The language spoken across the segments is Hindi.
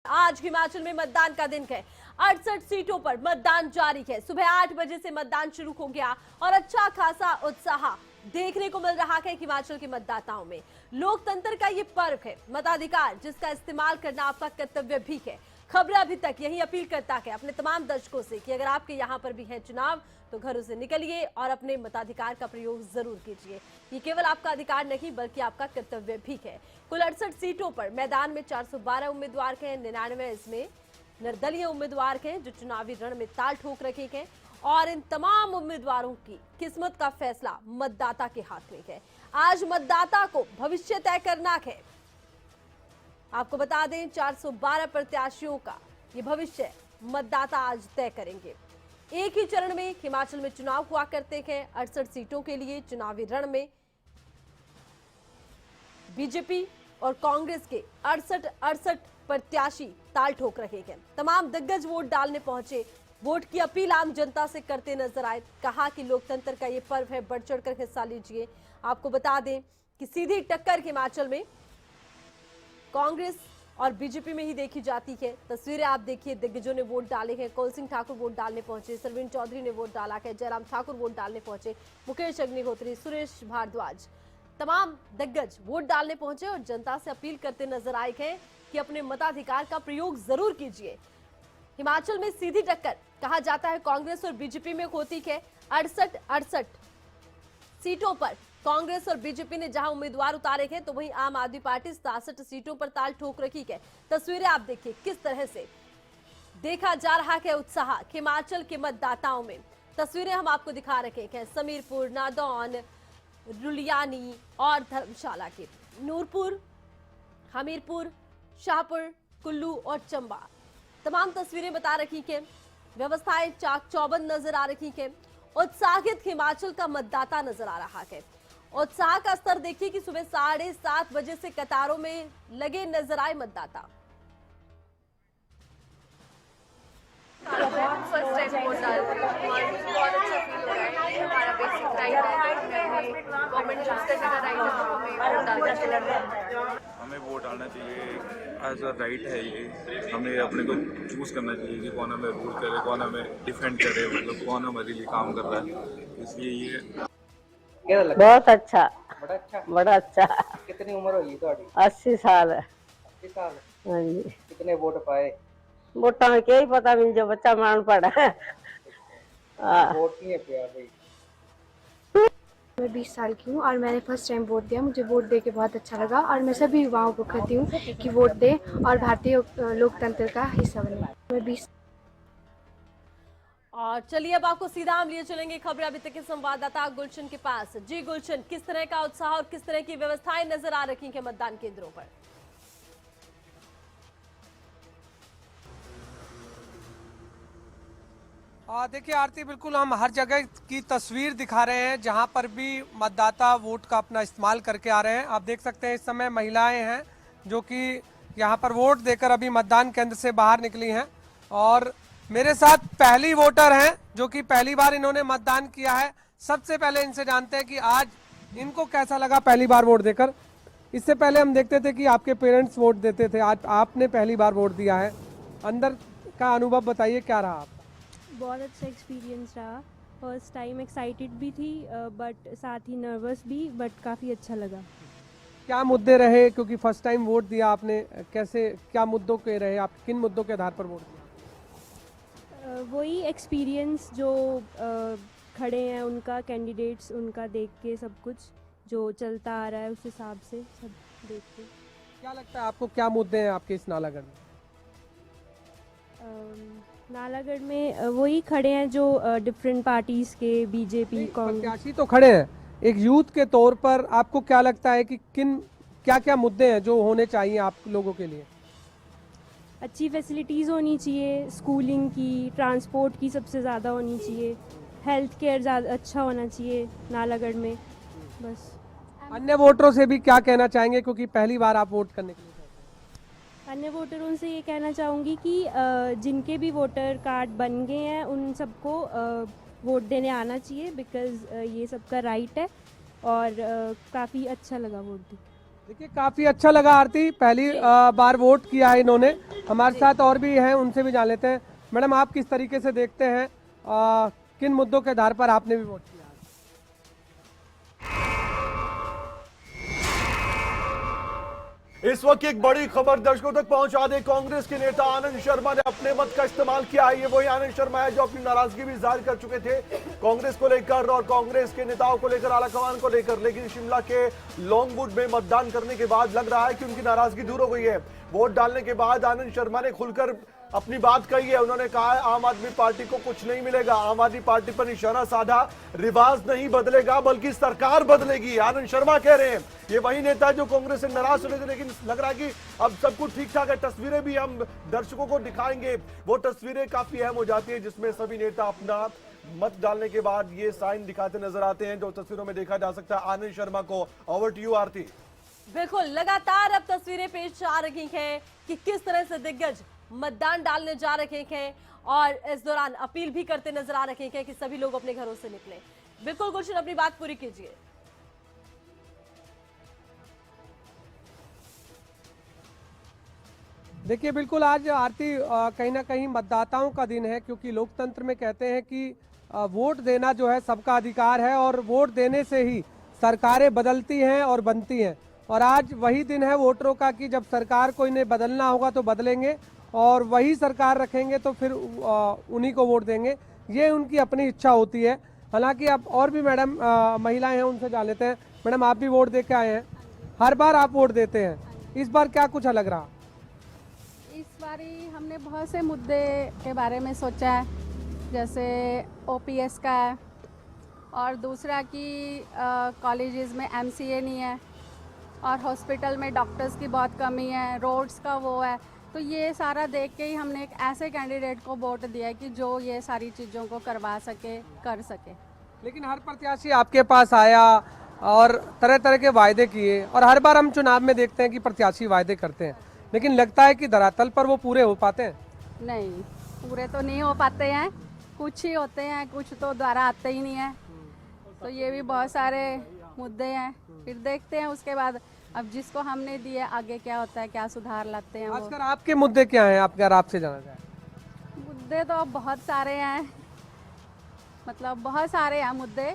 आज हिमाचल में मतदान का दिन है। 68 सीटों पर मतदान जारी है। सुबह 8 बजे से मतदान शुरू हो गया और अच्छा खासा उत्साह देखने को मिल रहा है हिमाचल के मतदाताओं में। लोकतंत्र का ये पर्व है, मताधिकार जिसका इस्तेमाल करना आपका कर्तव्य भी है। खबर अभी तक यही अपील करता है अपने तमाम दर्शकों से कि अगर आपके यहाँ पर भी है चुनाव तो घरों से निकलिए और अपने मताधिकार का प्रयोग जरूर कीजिए। ये केवल आपका अधिकार नहीं बल्कि आपका कर्तव्य भी है। कुल 68 सीटों पर मैदान में 412 उम्मीदवार हैं। 99 इसमें निर्दलीय उम्मीदवार हैं जो चुनावी रण में ताल ठोक रखे हैं और इन तमाम उम्मीदवारों की किस्मत का फैसला मतदाता के हाथ में है। आज मतदाता को भविष्य तय करना है। आपको बता दें 412 प्रत्याशियों का ये भविष्य मतदाता आज तय करेंगे। एक ही चरण में हिमाचल में चुनाव हुआ करते हैं। 68 सीटों के लिए चुनावी रण में बीजेपी और कांग्रेस के 68 प्रत्याशी ताल ठोक रहे हैं। तमाम दिग्गज वोट डालने पहुंचे, वोट की अपील आम जनता से करते नजर आए। कहा कि लोकतंत्र का ये पर्व है, बढ़ चढ़कर हिस्सा लीजिए। आपको बता दें कि सीधी टक्कर हिमाचल में कांग्रेस और बीजेपी में ही देखी जाती है। तस्वीरें आप देखिए, दिग्गजों ने वोट डाले हैं। कुलदीप सिंह ठाकुर वोट डालने पहुंचे, सरवीण चौधरी ने वोट डाला है, जयराम ठाकुर वोट डालने पहुंचे, मुकेश अग्निहोत्री, सुरेश भारद्वाज, तमाम दिग्गज वोट डालने पहुंचे और जनता से अपील करते नजर आए हैं कि अपने मताधिकार का प्रयोग जरूर कीजिए। हिमाचल में सीधी टक्कर कहा जाता है कांग्रेस और बीजेपी में होती है। 68 सीटों पर कांग्रेस और बीजेपी ने जहां उम्मीदवार उतारे हैं तो वहीं आम आदमी पार्टी 67 सीटों पर ताल ठोक रखी है। तस्वीरें आप देखिए, किस तरह से देखा जा रहा है उत्साह हिमाचल के मतदाताओं में। तस्वीरें हम आपको दिखा रहे हैं समीरपुर, नादौन, रुलियानी और धर्मशाला के, नूरपुर, हमीरपुर, शाहपुर, कुल्लू और चंबा। तमाम तस्वीरें बता रही हैं। व्यवस्थाएं चाक चौबंद नजर आ रही हैं। उत्साहित हिमाचल का मतदाता नजर आ रहा है। उत्साह का स्तर देखिए कि सुबह 7:30 बजे से कतारों में लगे नजर आए मतदाता। फर्स्ट टाइम वोट डाल रही हूँ और मुझे बहुत अच्छा फील हो रहा है। ये हमारा बेसिक राइट है, हमें गवर्नमेंट चूज करने का राइट है, तो हमें वोट डालना चाहिए। हमें वोट डालना चाहिए, एज अ राइट है ये। हमें अपने को चूज करना चाहिए कि कौन हमें रूल करे, कौन हमें डिफेंड करे, मतलब कौन हमारे लिए काम कर रहा है। इसलिए ये बहुत अच्छा, बड़ा अच्छा। बड़ा अच्छा। कितनी उम्र होगी तुम्हारी? 80 साल है। 80 साल। हाँ जी। कितने वोट पाए? वोटा में क्या ही पता, मिल जो बच्चा मान पड़ा है। वोट नहीं है पिया भाई। मैं 20 साल की हूँ और मैंने फर्स्ट टाइम वोट दिया। मुझे वोट दे के बहुत अच्छा लगा और मैं सभी युवाओं को कहती हूँ कि वोट दें और भारतीय लोकतंत्र का हिस्सा बने। मैं 20 और चलिए अब आपको सीधा हम लिए चलेंगे खबर अभी तक के संवाददाता गुलशन के पास। जी गुलशन, किस तरह का उत्साह और किस तरह की व्यवस्थाएं नजर आ रही हैं मतदान केंद्रों पर? देखिए आरती, बिल्कुल हम हर जगह की तस्वीर दिखा रहे हैं जहां पर भी मतदाता वोट का अपना इस्तेमाल करके आ रहे हैं। आप देख सकते हैं इस समय महिलाएं हैं जो कि यहां पर वोट देकर अभी मतदान केंद्र से बाहर निकली हैं और मेरे साथ पहली वोटर हैं जो कि पहली बार इन्होंने मतदान किया है। सबसे पहले इनसे जानते हैं कि आज इनको कैसा लगा पहली बार वोट देकर। इससे पहले हम देखते थे कि आपके पेरेंट्स वोट देते थे, आज आपने पहली बार वोट दिया है। अंदर का अनुभव बताइए, क्या रहा आपका? बहुत अच्छा एक्सपीरियंस रहा। फर्स्ट टाइम एक्साइटेड भी थी बट साथ ही नर्वस भी, बट काफ़ी अच्छा लगा। क्या मुद्दे रहे, क्योंकि फर्स्ट टाइम वोट दिया आपने, कैसे क्या मुद्दों के रहे, आप किन मुद्दों के आधार पर वोट दिया? वही एक्सपीरियंस जो खड़े हैं उनका, कैंडिडेट्स उनका देख के, सब कुछ जो चलता आ रहा है उस हिसाब से सब देख के। क्या लगता है आपको, क्या मुद्दे हैं आपके इस नालागढ़ में? नालागढ़ में वही खड़े हैं जो डिफरेंट पार्टीज के, बीजेपी, कांग्रेस। प्रत्याशी तो खड़े हैं, एक यूथ के तौर पर आपको क्या लगता है कि क्या क्या मुद्दे हैं जो होने चाहिए आप लोगों के लिए? अच्छी फैसिलिटीज़ होनी चाहिए, स्कूलिंग की, ट्रांसपोर्ट की सबसे ज़्यादा होनी चाहिए, हेल्थ केयर ज़्यादा अच्छा होना चाहिए नालागढ़ में। बस अन्य वोटरों से भी क्या कहना चाहेंगे, क्योंकि पहली बार आप वोट करने के लिए? अन्य वोटरों से ये कहना चाहूँगी कि जिनके भी वोटर कार्ड बन गए हैं उन सबको वोट देने आना चाहिए, बिकॉज़ ये सबका राइट है और काफ़ी अच्छा लगा वोट देके। देखिए काफी अच्छा लगा आरती, पहली बार वोट किया है इन्होंने। हमारे साथ और भी हैं, उनसे भी जान लेते हैं। मैडम, आप किस तरीके से देखते हैं, किन मुद्दों के आधार पर आपने भी वोट किया? इस वक्त एक बड़ी खबर दर्शकों तक पहुंचा दे। कांग्रेस के नेता आनंद शर्मा ने अपने मत का इस्तेमाल किया है। ये वही आनंद शर्मा है जो अपनी नाराजगी भी जाहिर कर चुके थे कांग्रेस को लेकर और कांग्रेस के नेताओं को लेकर, आलाकमान को लेकर। लेकिन शिमला के लॉन्गवुड में मतदान करने के बाद लग रहा है कि उनकी नाराजगी दूर हो गई है। वोट डालने के बाद आनंद शर्मा ने खुलकर अपनी बात कही है। उन्होंने कहा है आम आदमी पार्टी को कुछ नहीं मिलेगा, आम आदमी पार्टी पर निशाना साधा, रिवाज नहीं बदलेगा बल्कि सरकार बदलेगी, आनंद शर्मा कह रहे हैं। ये वही नेता जो कांग्रेस से नाराज हुए थे, लेकिन लग रहा है कि अब सब कुछ ठीक ठाक है। तस्वीरें भी हम दर्शकों को दिखाएंगे, वो तस्वीरें काफी अहम हो जाती है जिसमें सभी नेता अपना मत डालने के बाद ये साइन दिखाते नजर आते हैं, जो तस्वीरों में देखा जा सकता है आनंद शर्मा को। ओवर टू यू आरती। बिल्कुल, लगातार अब तस्वीरें पेश आ रही हैं कि किस तरह से दिग्गज मतदान डालने जा रहे हैं और इस दौरान अपील भी करते नजर आ रहे हैं कि सभी लोग अपने घरों से निकलें। बिल्कुल गुलशन, अपनी बात पूरी कीजिए। देखिए बिल्कुल, आज आरती कहीं ना कहीं मतदाताओं का दिन है, क्योंकि लोकतंत्र में कहते हैं कि वोट देना जो है सबका अधिकार है और वोट देने से ही सरकारें बदलती हैं और बनती हैं। और आज वही दिन है वोटरों का कि जब सरकार को इन्हें बदलना होगा तो बदलेंगे और वही सरकार रखेंगे तो फिर उन्हीं को वोट देंगे। ये उनकी अपनी इच्छा होती है। हालांकि अब और भी मैडम महिलाएं हैं, उनसे जान लेते हैं। मैडम, आप भी वोट दे के आए हैं, हर बार आप वोट देते हैं, इस बार क्या कुछ अलग रहा? इस बारी हमने बहुत से मुद्दे के बारे में सोचा है, जैसे ओपीएस का है और दूसरा कि कॉलेजेस में एमसीए नहीं है और हॉस्पिटल में डॉक्टर्स की बहुत कमी है, रोड्स का वो है। तो ये सारा देख के ही हमने एक ऐसे कैंडिडेट को वोट दिया है कि जो ये सारी चीज़ों को करवा सके, कर सके। लेकिन हर प्रत्याशी आपके पास आया और तरह तरह के वायदे किए, और हर बार हम चुनाव में देखते हैं कि प्रत्याशी वायदे करते हैं, लेकिन लगता है कि धरातल पर वो पूरे हो पाते हैं? नहीं, पूरे तो नहीं हो पाते हैं, कुछ ही होते हैं, कुछ तो द्वारा आते ही नहीं है। तो ये भी बहुत सारे मुद्दे हैं, फिर देखते हैं उसके बाद अब जिसको हमने दिए आगे क्या होता है, क्या सुधार लाते हैं। आजकल आपके मुद्दे क्या हैं, आप अगर आपसे जाना चाहें? मुद्दे तो बहुत सारे हैं, मतलब बहुत सारे हैं मुद्दे।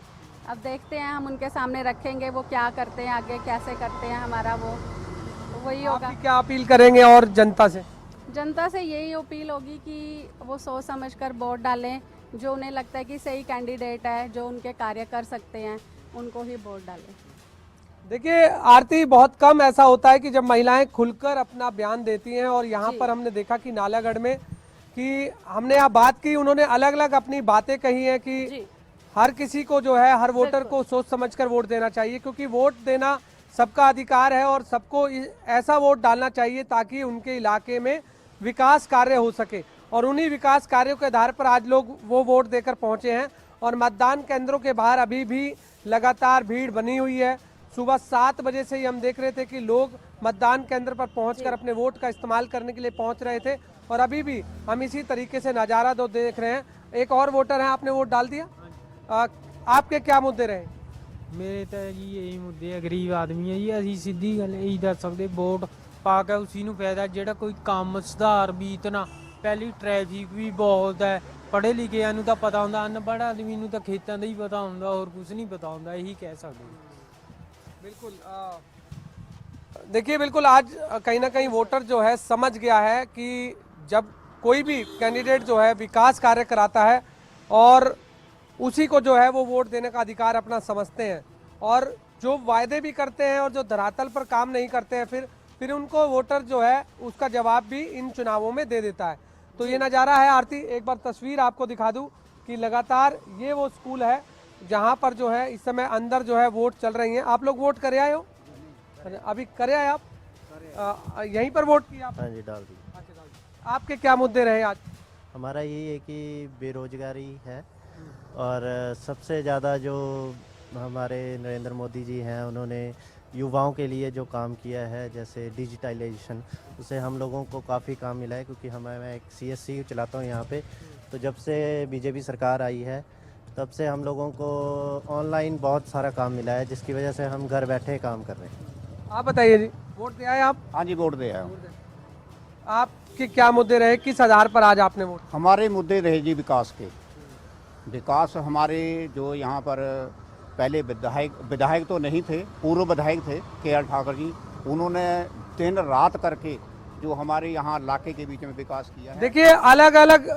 अब देखते हैं, हम उनके सामने रखेंगे वो क्या करते हैं, आगे कैसे करते हैं, हमारा वो तो वही होगा। आप क्या अपील करेंगे और जनता से? जनता से यही अपील होगी कि वो सोच समझकर वोट डालें, जो उन्हें लगता है कि सही कैंडिडेट है, जो उनके कार्य कर सकते हैं, उनको ही वोट डालें। देखिए आरती, बहुत कम ऐसा होता है कि जब महिलाएं खुलकर अपना बयान देती हैं, और यहाँ पर हमने देखा कि नालागढ़ में कि हमने यहाँ बात की, उन्होंने अलग अलग अपनी बातें कही हैं कि हर किसी को जो है, हर वोटर को सोच समझकर वोट देना चाहिए, क्योंकि वोट देना सबका अधिकार है और सबको ऐसा वोट डालना चाहिए ताकि उनके इलाके में विकास कार्य हो सके। और उन्हीं विकास कार्यों के आधार पर आज लोग वो वोट देकर पहुंचे हैं। और मतदान केंद्रों के बाहर अभी भी लगातार भीड़ बनी हुई है। सुबह 7 बजे से ही हम देख रहे थे कि लोग मतदान केंद्र पर पहुंचकर अपने वोट का इस्तेमाल करने के लिए पहुंच रहे थे, और अभी भी हम इसी तरीके से नज़ारा तो देख रहे हैं। एक और वोटर हैं, आपने वोट डाल दिया, आपके क्या मुद्दे रहे? ਮੇਰੇ ਤਾਂ ਜੀ ਇਹੀ ਮੁੱਦੇ ਆ, ਗਰੀਬ ਆਦਮੀ ਆ ਜੀ, ਅਸੀਂ ਸਿੱਧੀ ਗੱਲ ਇਹੀ ਦੱਸ ਸਕਦੇ, ਵੋਟ ਪਾ ਕੇ ਉसी ਨੂੰ ਫਾਇਦਾ ਜਿਹੜਾ ਕੋਈ ਕੰਮ ਸੁਧਾਰ ਬੀਤਣਾ। ਪਹਿਲੀ ਟ੍ਰੈਫਿਕ ਵੀ ਬਹੁਤ ਹੈ, ਪੜ੍ਹੇ ਲਿਖਿਆਂ ਨੂੰ ਤਾਂ ਪਤਾ ਹੁੰਦਾ, ਅਨਪੜ੍ਹ ਆਦਮੀ ਨੂੰ ਤਾਂ ਖੇਤਾਂ ਦਾ ਹੀ ਪਤਾ ਹੁੰਦਾ, ਹੋਰ ਕੁਝ ਨਹੀਂ ਪਤਾ ਹੁੰਦਾ, ਇਹੀ ਕਹਿ ਸਕਦੇ। बिल्कुल, देखिए बिल्कुल आज कहीं ना कहीं वोटर जो है समझ गया है कि जब कोई भी कैंडिडेट जो है विकास कार्य कराता है और उसी को जो है वो वोट देने का अधिकार अपना समझते हैं, और जो वायदे भी करते हैं और जो धरातल पर काम नहीं करते हैं फिर उनको वोटर जो है उसका जवाब भी इन चुनावों में दे देता है। तो ये नज़ारा है आरती, एक बार तस्वीर आपको दिखा दूं कि लगातार ये वो स्कूल है जहाँ पर जो है इस समय अंदर जो है वोट चल रही हैं। आप लोग वोट करे आए हो? अभी करे आए आप? यहीं पर वोट किया आप? हाँ जी, डाल दी। अच्छा, डाल दी। आपके क्या मुद्दे रहे आज? हमारा यही है कि बेरोजगारी है, और सबसे ज़्यादा जो हमारे नरेंद्र मोदी जी हैं, उन्होंने युवाओं के लिए जो काम किया है, जैसे डिजिटलाइजेशन, उससे हम लोगों को काफ़ी काम मिला है। क्योंकि मैं एक CSC चलाता हूँ यहाँ पे, तो जब से बीजेपी सरकार आई है तब से हम लोगों को ऑनलाइन बहुत सारा काम मिला है, जिसकी वजह से हम घर बैठे काम कर रहे हैं। आप बताइए जी, वोट दे आए आप? हाँ जी, वोट दे आया हूँ। आपके क्या मुद्दे रहे, किस आधार पर आज आपने वोट? हमारे मुद्दे रहे जी विकास के। विकास हमारे जो यहाँ पर पहले विधायक तो नहीं थे, पूर्व विधायक थे KR ठाकुर जी, उन्होंने दिन रात करके जो हमारे यहाँ इलाके के बीच में विकास किया है। देखिए, अलग अलग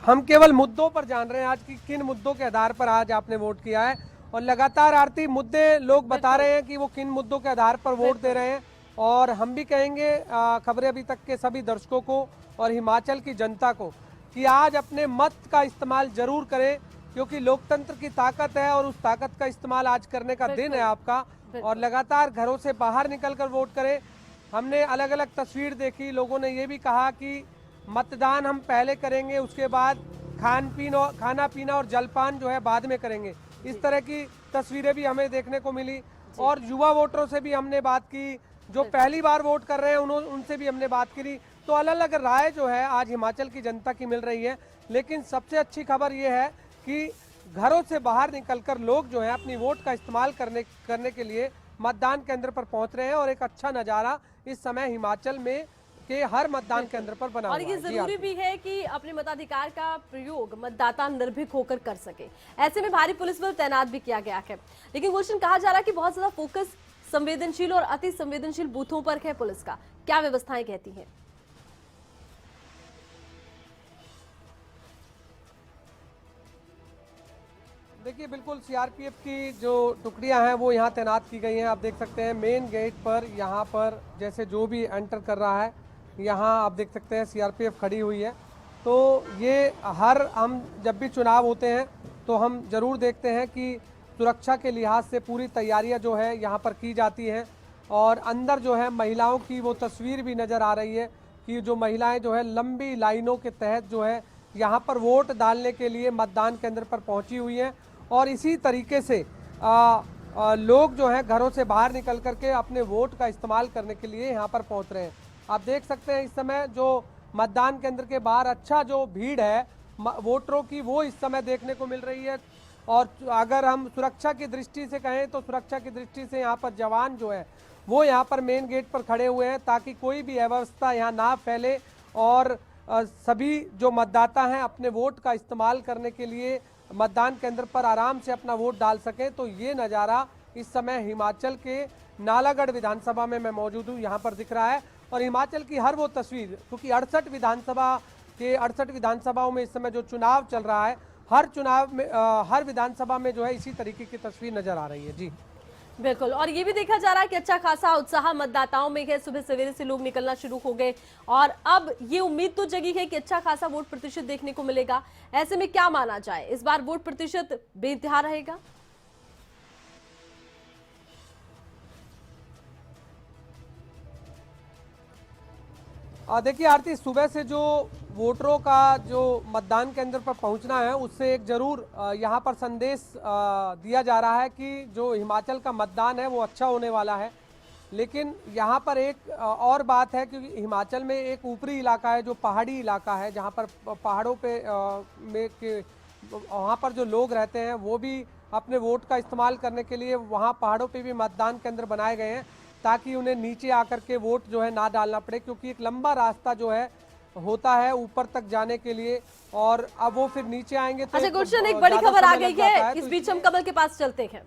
हम केवल मुद्दों पर जान रहे हैं आज की किन मुद्दों के आधार पर आज आपने वोट किया है, और लगातार आरती मुद्दे लोग बता रहे हैं कि वो किन मुद्दों के आधार पर वोट दे रहे हैं। और हम भी कहेंगे खबरें अभी तक के सभी दर्शकों को और हिमाचल की जनता को कि आज अपने मत का इस्तेमाल जरूर करें, क्योंकि लोकतंत्र की ताकत है और उस ताकत का इस्तेमाल आज करने का दिन है आपका। और लगातार घरों से बाहर निकलकर वोट करें। हमने अलग अलग तस्वीर देखी, लोगों ने ये भी कहा कि मतदान हम पहले करेंगे, उसके बाद खाना पीना और जलपान जो है बाद में करेंगे। इस तरह की तस्वीरें भी हमें देखने को मिली। और युवा वोटरों से भी हमने बात की, जो पहली बार वोट कर रहे हैं उनसे भी हमने बात करी। तो अलग अलग राय जो है आज हिमाचल की जनता की मिल रही है। लेकिन सबसे अच्छी खबर ये है कि घरों से बाहर निकलकर लोग जो है अपनी वोट का इस्तेमाल करने के लिए मतदान केंद्र पर पहुंच रहे हैं। और एक अच्छा नज़ारा इस समय हिमाचल में के हर मतदान केंद्र पर बना हुआ है। और ये जरूरी भी है कि अपने मताधिकार का प्रयोग मतदाता निर्भीक होकर कर सके। ऐसे में भारी पुलिस बल तैनात भी किया गया है। लेकिन गुलशन, कहा जा रहा है कि बहुत ज्यादा फोकस संवेदनशील और अति संवेदनशील बूथों पर है पुलिस का, क्या व्यवस्थाएं कहती हैं? देखिए, बिल्कुल CRPF की जो टुकड़ियां हैं वो यहाँ तैनात की गई हैं। आप देख सकते हैं मेन गेट पर, यहाँ पर जैसे जो भी एंटर कर रहा है, यहाँ आप देख सकते हैं CRPF खड़ी हुई है। तो ये हम जब भी चुनाव होते हैं तो हम ज़रूर देखते हैं कि सुरक्षा के लिहाज से पूरी तैयारियां जो है यहाँ पर की जाती हैं। और अंदर जो है महिलाओं की वो तस्वीर भी नज़र आ रही है कि जो महिलाएं जो है लंबी लाइनों के तहत जो है यहाँ पर वोट डालने के लिए मतदान केंद्र पर पहुँची हुई हैं। और इसी तरीके से लोग जो हैं घरों से बाहर निकल करके अपने वोट का इस्तेमाल करने के लिए यहाँ पर पहुँच रहे हैं। आप देख सकते हैं इस समय जो मतदान केंद्र के बाहर अच्छा जो भीड़ है वोटरों की, वो इस समय देखने को मिल रही है। और अगर हम सुरक्षा की दृष्टि से कहें तो सुरक्षा की दृष्टि से यहाँ पर जवान जो है वो यहाँ पर मेन गेट पर खड़े हुए हैं, ताकि कोई भी अव्यवस्था यहाँ ना फैले और सभी जो मतदाता हैं अपने वोट का इस्तेमाल करने के लिए मतदान केंद्र पर आराम से अपना वोट डाल सकें। तो ये नज़ारा इस समय हिमाचल के नालागढ़ विधानसभा में मैं मौजूद हूँ, यहाँ पर दिख रहा है। और हिमाचल की हर वो तस्वीर, क्योंकि 68 विधानसभाओं में इस समय जो चुनाव चल रहा है, हर चुनाव में हर विधानसभा में जो है इसी तरीके की तस्वीर नजर आ रही है। जी बिल्कुल। और ये भी देखा जा रहा है कि अच्छा खासा उत्साह मतदाताओं में है, सुबह सवेरे से लोग निकलना शुरू हो गए और अब ये उम्मीद तो जगी है कि अच्छा खासा वोट प्रतिशत देखने को मिलेगा। ऐसे में क्या माना जाए, इस बार वोट प्रतिशत बेइंतहा रहेगा? देखिए आरती, सुबह से जो वोटरों का जो मतदान केंद्र पर पहुंचना है उससे एक जरूर यहाँ पर संदेश दिया जा रहा है कि जो हिमाचल का मतदान है वो अच्छा होने वाला है। लेकिन यहाँ पर एक और बात है, क्योंकि हिमाचल में एक ऊपरी इलाका है जो पहाड़ी इलाका है, जहाँ पर पहाड़ों पे वहाँ पर जो लोग रहते हैं वो भी अपने वोट का इस्तेमाल करने के लिए वहाँ पहाड़ों पे भी मतदान केंद्र बनाए गए हैं, ताकि उन्हें नीचे आकर के वोट जो है ना डालना पड़े, क्योंकि एक लंबा रास्ता जो है होता है ऊपर तक जाने के लिए और अब वो फिर नीचे आएंगे तो अच्छा गुलशन, एक बड़ी खबर आ गई है, इस बीच हम कमल के पास चलते हैं।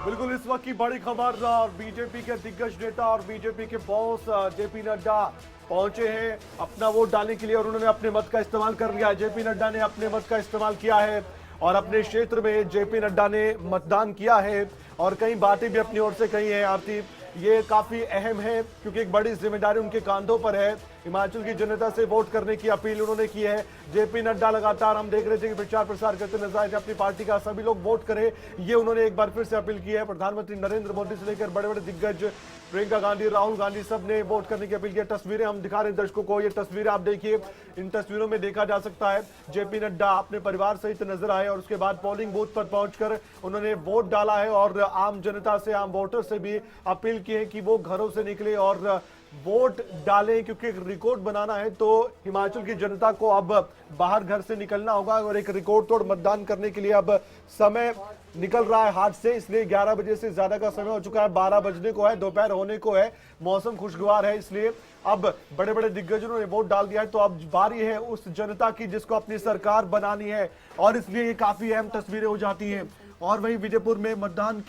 बिल्कुल, इस वक्त की बड़ी खबर, बीजेपी के दिग्गज नेता और बीजेपी के बॉस जेपी नड्डा पहुंचे हैं अपना वोट डालने के लिए और उन्होंने अपने मत का इस्तेमाल कर लिया है। जेपी नड्डा ने अपने मत का इस्तेमाल किया है और अपने क्षेत्र में जेपी नड्डा ने मतदान किया है और कई बातें भी अपनी ओर से कही है। आरती, ये काफी अहम है क्योंकि एक बड़ी जिम्मेदारी उनके कांधों पर है। हिमाचल की जनता से वोट करने की अपील उन्होंने की है। जेपी नड्डा लगातार हम देख रहे थे कि प्रचार प्रसार करते नजर आए थे अपनी पार्टी का, सभी लोग वोट करें, ये उन्होंने एक बार फिर से अपील की है। प्रधानमंत्री नरेंद्र मोदी से लेकर बड़े बड़े दिग्गज प्रियंका गांधी, राहुल गांधी, सब ने वोट करने की अपील की। तस्वीरें हम दिखा रहे हैं दर्शकों को, ये तस्वीरें आप देखिए, इन तस्वीरों में देखा जा सकता है जेपी नड्डा अपने परिवार सहित नजर आए और उसके बाद पोलिंग बूथ पर पहुंचकर उन्होंने वोट डाला है और आम जनता से, आम वोटर से भी अपील की है कि वो घरों से निकले और वोट डालें, क्योंकि एक रिकॉर्ड बनाना है। तो हिमाचल की जनता को अब बाहर घर से निकलना होगा और एक रिकॉर्ड तोड़ मतदान करने के लिए अब समय निकल रहा है हाथ से, इसलिए 11 बजे से ज्यादा का समय हो चुका है, 12 बजने को है, दोपहर होने को है, मौसम खुशगवार है, इसलिए अब बड़े बड़े दिग्गजों ने वोट डाल दिया है। तो अब बारी है उस जनता की जिसको अपनी सरकार बनानी है, और इसलिए ये काफी अहम तस्वीरें हो जाती हैं। और वहीं विजयपुर में मतदान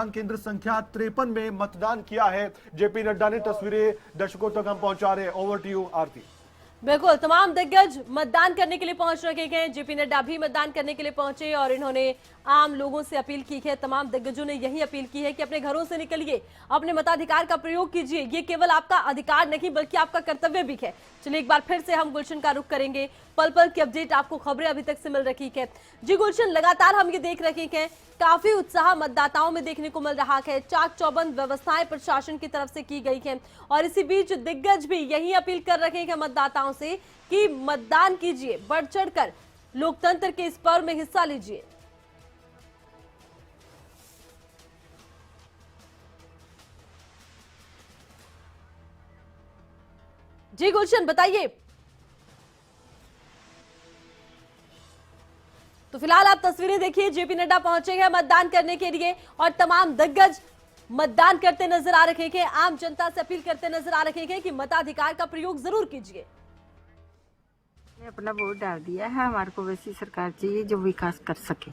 केंद्र संख्या 53 में मतदान किया है जेपी नड्डा ने। तस्वीरें दर्शकों तक हम पहुंचा रहे हैं। ओवर टू यू आरती। बिल्कुल, तमाम दिग्गज मतदान करने के लिए पहुंच रखे गए। जेपी नड्डा भी मतदान करने के लिए पहुंचे और इन्होंने आम लोगों से अपील की है। तमाम दिग्गजों ने यही अपील की है कि अपने घरों से निकलिए, अपने मताधिकार का प्रयोग कीजिए। ये केवल आपका अधिकार नहीं बल्कि आपका कर्तव्य भी है। चलिए एक बार फिर से हम गुलशन का रुख करेंगे। पल पल की अपडेट आपको खबरें अभी तक से मिल रही है। जी गुलशन, लगातार हम ये देख रहे हैं काफी उत्साह मतदाताओं में देखने को मिल रहा है। चाक चौबंद व्यवस्थाएं प्रशासन की तरफ से की गई है और इसी बीच दिग्गज भी यही अपील कर रहे हैं मतदाताओं से कि मतदान कीजिए, बढ़ चढ़कर लोकतंत्र के इस पर्व में हिस्सा लीजिए। जी गुलशन, बताइए। तो फिलहाल आप तस्वीरें देखिए, जेपी नड्डा पहुंचे हैं मतदान करने के लिए और तमाम दिग्गज मतदान करते नजर आ रहे हैं। आम जनता से अपील करते नजर आ रहे हैं कि मताधिकार का प्रयोग जरूर कीजिए। मैंने अपना वोट डाल दिया है। हमारे को वैसी सरकार चाहिए जो विकास कर सके।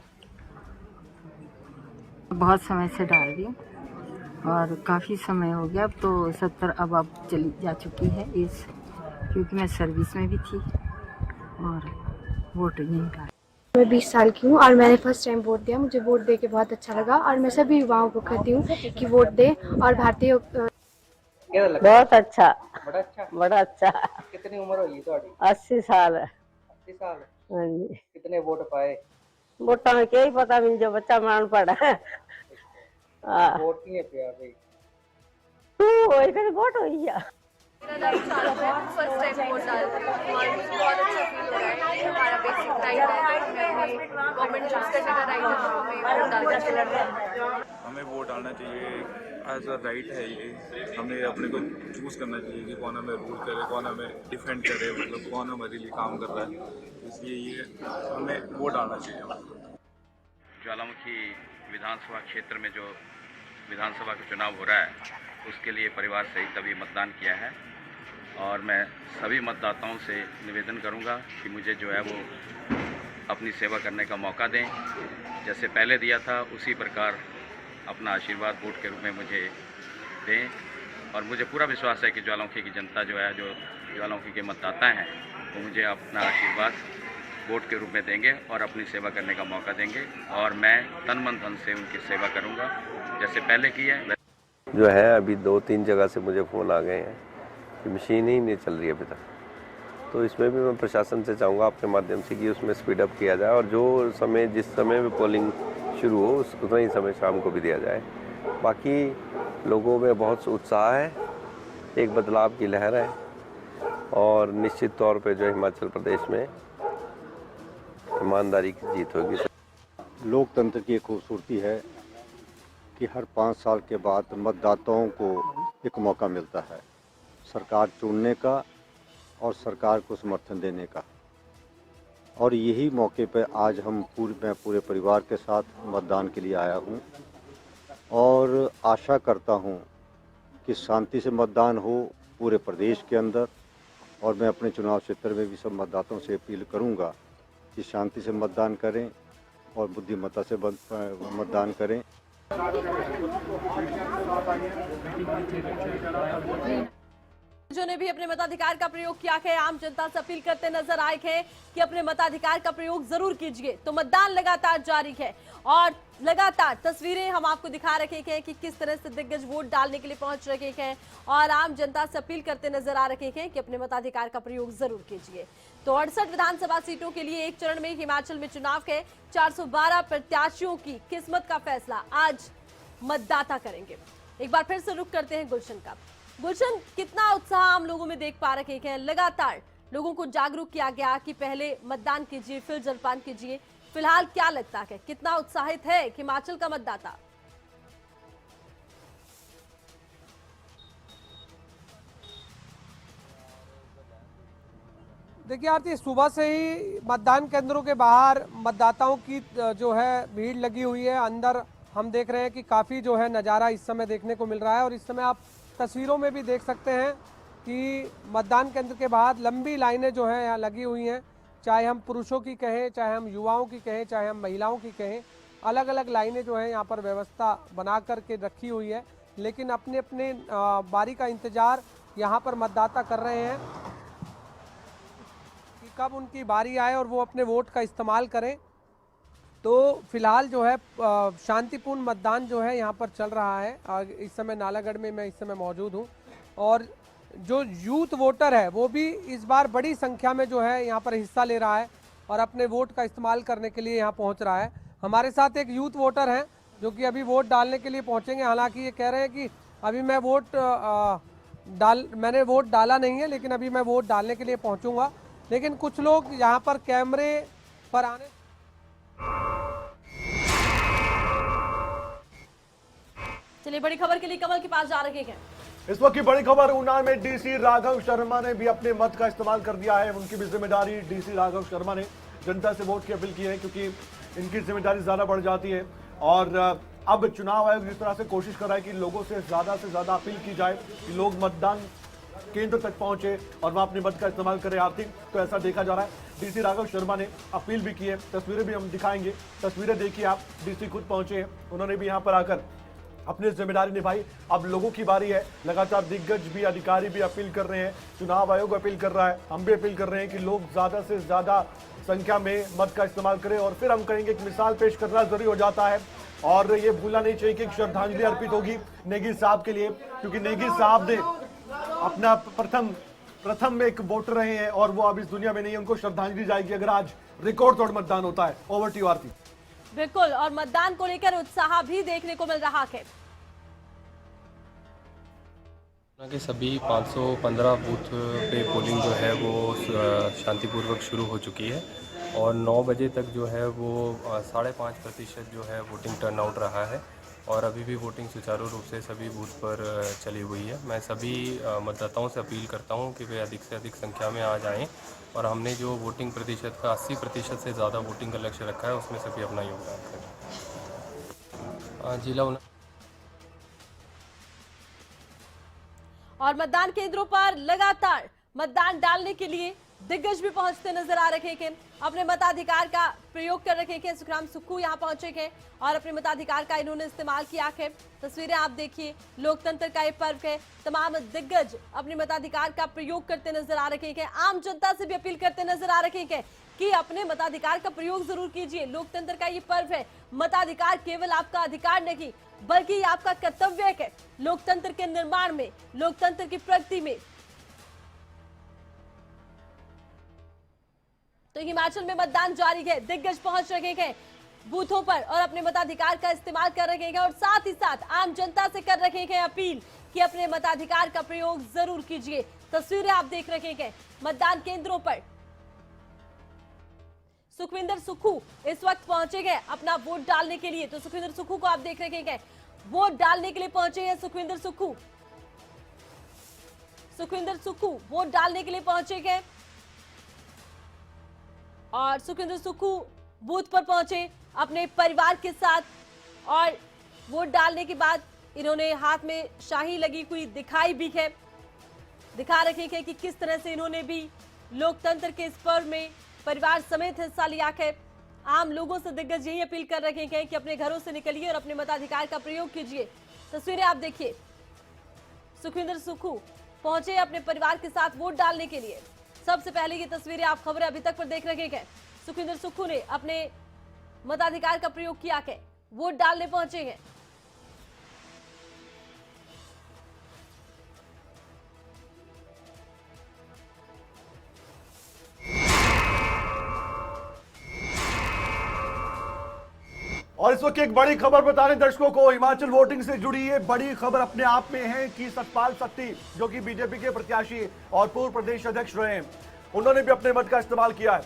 बहुत समय से डाल दी और काफ़ी समय हो गया, अब तो 70 अब चली जा चुकी है एज, क्योंकि मैं सर्विस में भी थी और वोट नहीं डाला। मैं 20 साल की हूँ और मैंने फर्स्ट टाइम वोट दिया। मुझे वोट दे के बहुत अच्छा लगा और मैं सभी युवाओं को कहती हूँ कि वोट दे और भारतीय बहुत अच्छा, बड़ा अच्छा। बड़ा अच्छा। कितनी उम्र होगी ਤੁਹਾਡੀ? 80 साल। 80 साल। हाँ जी। कितने वोट पाए? वोटा में क्या ही पता नहीं, जो बच्चा मान पड़ा है। वोट नहीं पिया भाई। तू वही वोट हो गया। मेरा राइट चालू है, फर्स्ट टाइम वोट डाल रही हूँ और मुझे बहुत अच्छा फील हो रहा है। ये हमारा बेसिक राइट है, हमें गवर्नमेंट चूज करने का राइट है, तो हमें वोट डालना चाहिए। हमें वोट डालना चाहिए, एज अ राइट है ये। हमें अपने को चूज़ करना चाहिए कि कौन हमें रूल करे, कौन हमें डिफेंड करे, मतलब कौन हमारे लिए काम कर रहा है। इसलिए ये हमें वोट डालना चाहिए। ज्वालामुखी विधानसभा क्षेत्र में जो विधानसभा का चुनाव हो रहा है, उसके लिए परिवार सहित अभी मतदान किया है और मैं सभी मतदाताओं से निवेदन करूंगा कि मुझे जो है वो अपनी सेवा करने का मौका दें। जैसे पहले दिया था उसी प्रकार अपना आशीर्वाद वोट के रूप में मुझे दें और मुझे पूरा विश्वास है कि ज्वालामुखी की जनता जो है, जो ज्वालामुखी के मतदाता हैं, वो मुझे अपना आशीर्वाद वोट के रूप में देंगे और अपनी सेवा करने का मौका देंगे और मैं तन मन धन से उनकी सेवा करूंगा जैसे पहले की है। जो है अभी 2-3 जगह से मुझे फ़ोन आ गए हैं कि मशीन ही नहीं चल रही अभी तक, तो इसमें भी मैं प्रशासन से चाहूँगा आपके माध्यम से कि उसमें स्पीड अप किया जाए और जो समय जिस समय में पोलिंग शुरू हो उतना ही समय शाम को भी दिया जाए। बाकी लोगों में बहुत उत्साह है, एक बदलाव की लहर है और निश्चित तौर पे जो हिमाचल प्रदेश में ईमानदारी की जीत होगी। लोकतंत्र की एक खूबसूरती है कि हर 5 साल के बाद मतदाताओं को एक मौका मिलता है सरकार चुनने का और सरकार को समर्थन देने का, और यही मौके पर आज मैं पूरे परिवार के साथ मतदान के लिए आया हूं और आशा करता हूं कि शांति से मतदान हो पूरे प्रदेश के अंदर। और मैं अपने चुनाव क्षेत्र में भी सब मतदाताओं से अपील करूंगा कि शांति से मतदान करें और बुद्धिमत्ता से मतदान करें। जो ने भी अपने मताधिकार का प्रयोग किया है, आम जनता से अपील करते नजर आए हैं कि अपने मताधिकार का प्रयोग जरूर कीजिए। तो मतदान लगातार जारी है और लगातार तस्वीरें हम आपको दिखा रहे हैं कि किस तरह से दिग्गज वोट डालने के लिए पहुंच रहे हैं और आम जनता से अपील करते नजर आ रहे हैं कि अपने मताधिकार का प्रयोग जरूर कीजिए। तो 68 विधानसभा सीटों के लिए एक चरण में हिमाचल में चुनाव है। 412 प्रत्याशियों की किस्मत का फैसला आज मतदाता करेंगे। एक बार फिर से रुख करते हैं गुलशन का। गुलशन, कितना उत्साह आम लोगों में देख पा रहे हैं? लगातार लोगों को जागरूक किया गया कि पहले मतदान कीजिए फिर जलपान कीजिए। फिलहाल क्या लगता है, कितना उत्साहित है हिमाचल का मतदाता? देखिए आरती, सुबह से ही मतदान केंद्रों के बाहर मतदाताओं की जो है भीड़ लगी हुई है। अंदर हम देख रहे हैं कि काफ़ी जो है नज़ारा इस समय देखने को मिल रहा है और इस समय आप तस्वीरों में भी देख सकते हैं कि मतदान केंद्र के बाहर लंबी लाइनें जो हैं यहाँ लगी हुई हैं। चाहे हम पुरुषों की कहें, चाहे हम युवाओं की कहें, चाहे हम महिलाओं की कहें, अलग अलग लाइनें जो है यहाँ पर व्यवस्था बना करके रखी हुई है। लेकिन अपने अपने बारी का इंतज़ार यहाँ पर मतदाता कर रहे हैं कि कब उनकी बारी आए और वो अपने वोट का इस्तेमाल करें। तो फिलहाल जो है शांतिपूर्ण मतदान जो है यहाँ पर चल रहा है। इस समय नालागढ़ में मैं इस समय मौजूद हूँ और जो यूथ वोटर है वो भी इस बार बड़ी संख्या में जो है यहाँ पर हिस्सा ले रहा है और अपने वोट का इस्तेमाल करने के लिए यहाँ पहुँच रहा है। हमारे साथ एक यूथ वोटर हैं जो कि अभी वोट डालने के लिए पहुँचेंगे। हालांकि ये कह रहे हैं कि अभी मैं मैंने वोट डाला नहीं है, लेकिन अभी मैं वोट डालने के लिए पहुँचूँगा। लेकिन कुछ लोग यहाँ पर कैमरे पर आने चलिए बड़ी खबर के लिए कमल के पास जा रहे हैं। इस वक्त की बड़ी खबर ऊना में डीसी राघव शर्मा ने भी अपने मत का इस्तेमाल कर दिया है। उनकी भी जिम्मेदारी, डीसी राघव शर्मा ने जनता से वोट की अपील की है क्योंकि इनकी जिम्मेदारी ज्यादा बढ़ जाती है। और अब चुनाव आयोग जिस तरह से कोशिश कर रहा है कि लोगों से ज्यादा अपील की जाए कि लोग मतदान केंद्र तक पहुंचे और वहां अपने मत का इस्तेमाल करें आर्थिक, तो ऐसा देखा जा रहा है। डीसी राघव शर्मा ने अपील भी की है, तस्वीरें भी हम दिखाएंगे। तस्वीरें देखिए आप, डीसी खुद पहुंचे हैं, उन्होंने भी यहाँ पर आकर अपनी जिम्मेदारी निभाई। अब लोगों की बारी है। लगातार दिग्गज भी, अधिकारी भी अपील कर रहे हैं, चुनाव आयोग अपील कर रहा है, हम भी अपील कर रहे हैं कि लोग ज्यादा से ज्यादा संख्या में मत का इस्तेमाल करें। और फिर हम कहेंगे कि मिसाल पेश करना जरूरी हो जाता है और ये भूलना नहीं चाहिए कि एक श्रद्धांजलि अर्पित होगी नेगी साहब के लिए, क्योंकि नेगी साहब ने अपना प्रथम एक वोटर रहे हैं और वो अब इस दुनिया में नहीं है। उनको श्रद्धांजलि जाएगी अगर आज रिकॉर्ड तोड़ मतदान होता है। ओवर टू यू आरती। बिल्कुल, और मतदान को लेकर उत्साह भी देखने को मिल रहा है। के सभी 515 बूथ पे पोलिंग जो है वो शांतिपूर्वक शुरू हो चुकी है और 9 बजे तक जो है वो 5.5% जो है वोटिंग टर्नआउट रहा है और अभी भी वोटिंग सुचारू रूप से सभी बूथ पर चली हुई है। मैं सभी मतदाताओं से अपील करता हूं कि वे अधिक से अधिक संख्या में आ जाएं और हमने जो वोटिंग प्रतिशत का 80% से ज़्यादा वोटिंग का लक्ष्य रखा है उसमें सभी अपना योगदान करें। जिला और मतदान केंद्रों पर लगातार मतदान डालने के लिए दिग्गज भी पहुंचते नजर आ रहे हैं। अपने मताधिकार का प्रयोग कर रखे हैं। सुखराम सुक्खू यहां पहुंचे हैं और अपने मताधिकार का इन्होंने इस्तेमाल किया है। तस्वीरें आप देखिए, लोकतंत्र का ये पर्व है। तमाम दिग्गज अपने मताधिकार का प्रयोग करते नजर आ रहे हैं। आम जनता से भी अपील करते नजर आ रहे हैं कि अपने मताधिकार का प्रयोग जरूर कीजिए। लोकतंत्र का ये पर्व है। मताधिकार केवल आपका अधिकार नहीं बल्कि आपका कर्तव्य है लोकतंत्र के निर्माण में, लोकतंत्र की प्रगति में। तो हिमाचल में मतदान जारी है। दिग्गज पहुंच रहे हैं बूथों पर और अपने मताधिकार का इस्तेमाल कर रहे हैं और साथ ही साथ आम जनता से कर रहे हैं अपील कि अपने मताधिकार का प्रयोग जरूर कीजिए। तस्वीरें आप देख रहे हैं मतदान केंद्रों पर। सुखविंदर सुक्खू इस वक्त पहुंचे हैं अपना वोट डालने के लिए। तो सुखविंदर सुक्खू को आप देख रहे हैं, वोट डालने के लिए पहुंचे हैं सुखविंदर सुक्खू। सुखविंदर सुक्खू वोट डालने के लिए पहुंचे हैं और सुखविंदर सुक्खू बूथ पर पहुंचे अपने परिवार के साथ और वोट डालने के बाद इन्होंने हाथ में शाही लगी हुई दिखाई भी है। दिखा रखे हैं कि किस तरह से इन्होंने भी लोकतंत्र के इस पर्व में परिवार समेत हिस्सा लिया है। आम लोगों से दिग्गज यही अपील कर रहे हैं कि अपने घरों से निकलिए और अपने मताधिकार का प्रयोग कीजिए। तस्वीरें आप देखिए, सुखविंदर सुक्खू पहुंचे अपने परिवार के साथ वोट डालने के लिए। सबसे पहले ये तस्वीरें आप खबरें अभी तक पर देख रहे हैं। सुखविंदर सुक्खू ने अपने मताधिकार का प्रयोग किया है, वोट डालने पहुंचे हैं। और इस वक्त एक बड़ी खबर बताने दर्शकों को, हिमाचल वोटिंग से जुड़ी ये बड़ी खबर अपने आप में है कि सतपाल सत्ती जो कि बीजेपी के प्रत्याशी और पूर्व प्रदेश अध्यक्ष रहे हैं, उन्होंने भी अपने मत का इस्तेमाल किया है।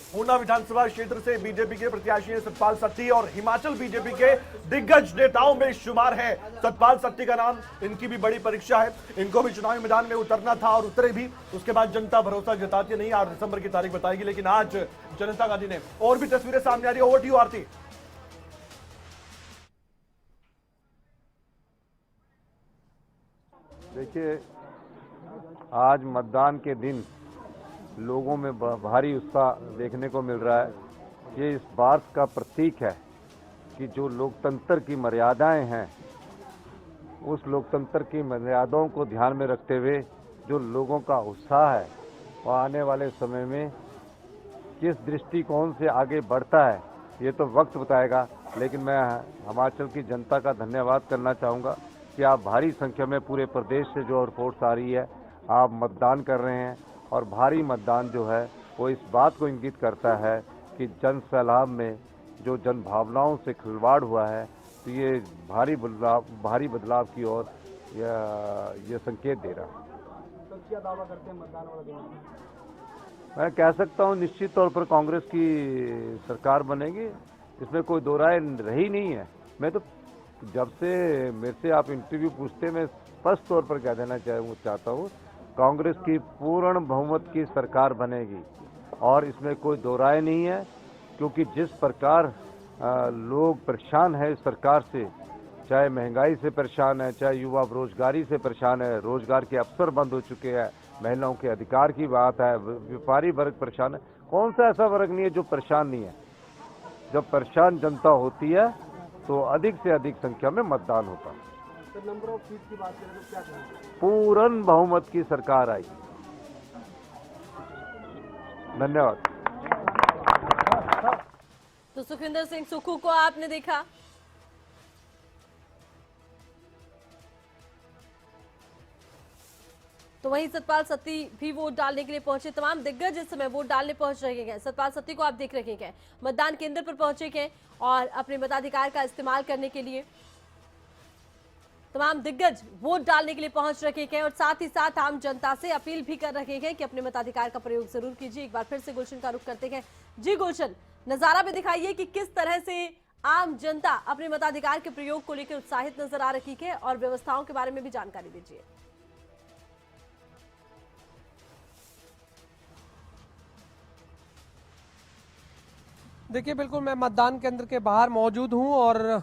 ऊना विधानसभा क्षेत्र से बीजेपी के प्रत्याशी हैं सतपाल सत्ती और हिमाचल बीजेपी के दिग्गज नेताओं में शुमार है सतपाल सत्ती का नाम। इनकी भी बड़ी परीक्षा है, इनको भी चुनावी मैदान में उतरना था और उतरे भी। उसके बाद जनता भरोसा जताती नहीं, 8 दिसंबर की तारीख बताएगी, लेकिन आज जनता गांधी ने और भी तस्वीरें सामने आ रही है। ओवर टू यू आरती। देखिए, आज मतदान के दिन लोगों में भारी उत्साह देखने को मिल रहा है। ये इस बात का प्रतीक है कि जो लोकतंत्र की मर्यादाएं हैं, उस लोकतंत्र की मर्यादाओं को ध्यान में रखते हुए जो लोगों का उत्साह है वो आने वाले समय में किस दृष्टिकोण से आगे बढ़ता है ये तो वक्त बताएगा। लेकिन मैं हिमाचल की जनता का धन्यवाद करना चाहूँगा कि आप भारी संख्या में पूरे प्रदेश से जो रिपोर्ट्स आ रही है, आप मतदान कर रहे हैं और भारी मतदान जो है वो इस बात को इंगित करता है कि जन सैलाब में जो जन भावनाओं से खिलवाड़ हुआ है, तो ये भारी बदलाव की ओर ये संकेत दे रहा है। क्या दावा करते हैं मतदान वाला दिन? मैं कह सकता हूँ निश्चित तौर पर कांग्रेस की सरकार बनेगी, इसमें कोई दो राय रही नहीं है। मैं तो जब से मेरे से आप इंटरव्यू पूछते, मैं स्पष्ट तौर पर कह देना चाहता हूँ कांग्रेस की पूर्ण बहुमत की सरकार बनेगी और इसमें कोई दो राय नहीं है। क्योंकि जिस प्रकार लोग परेशान है इस सरकार से, चाहे महंगाई से परेशान है, चाहे युवा बेरोजगारी से परेशान है, रोजगार के अवसर बंद हो चुके हैं, महिलाओं के अधिकार की बात है, व्यापारी वर्ग परेशान है। कौन सा ऐसा वर्ग नहीं है जो परेशान नहीं है? जब परेशान जनता होती है तो अधिक से अधिक संख्या में मतदान होता है। तो नंबर ऑफ सीट की बात करें तो क्या कहेंगे? पूर्ण बहुमत की सरकार आई। धन्यवाद। तो सुखविंदर सिंह सुक्खू को आपने देखा, तो वहीं सतपाल सत्ती भी वोट डालने के लिए पहुंचे। तमाम दिग्गज इस समय वोट डालने पहुंच रहे हैं। सतपाल सत्ती को आप देख रहे हैं मतदान केंद्र पर पहुंचे हैं और अपने मताधिकार का इस्तेमाल करने के लिए तमाम दिग्गज वोट डालने के लिए पहुंच रहे हैं और साथ ही साथ आम जनता से अपील भी कर रहे हैं कि अपने मताधिकार का प्रयोग जरूर कीजिए। एक बार फिर से गुलशन का रुख करते हैं। जी गुलशन, नजारा भी दिखाइए कि किस तरह से आम जनता अपने मताधिकार के प्रयोग को लेकर उत्साहित नजर आ रही है और व्यवस्थाओं के बारे में भी जानकारी दीजिए। देखिए, बिल्कुल मैं मतदान केंद्र के बाहर मौजूद हूं और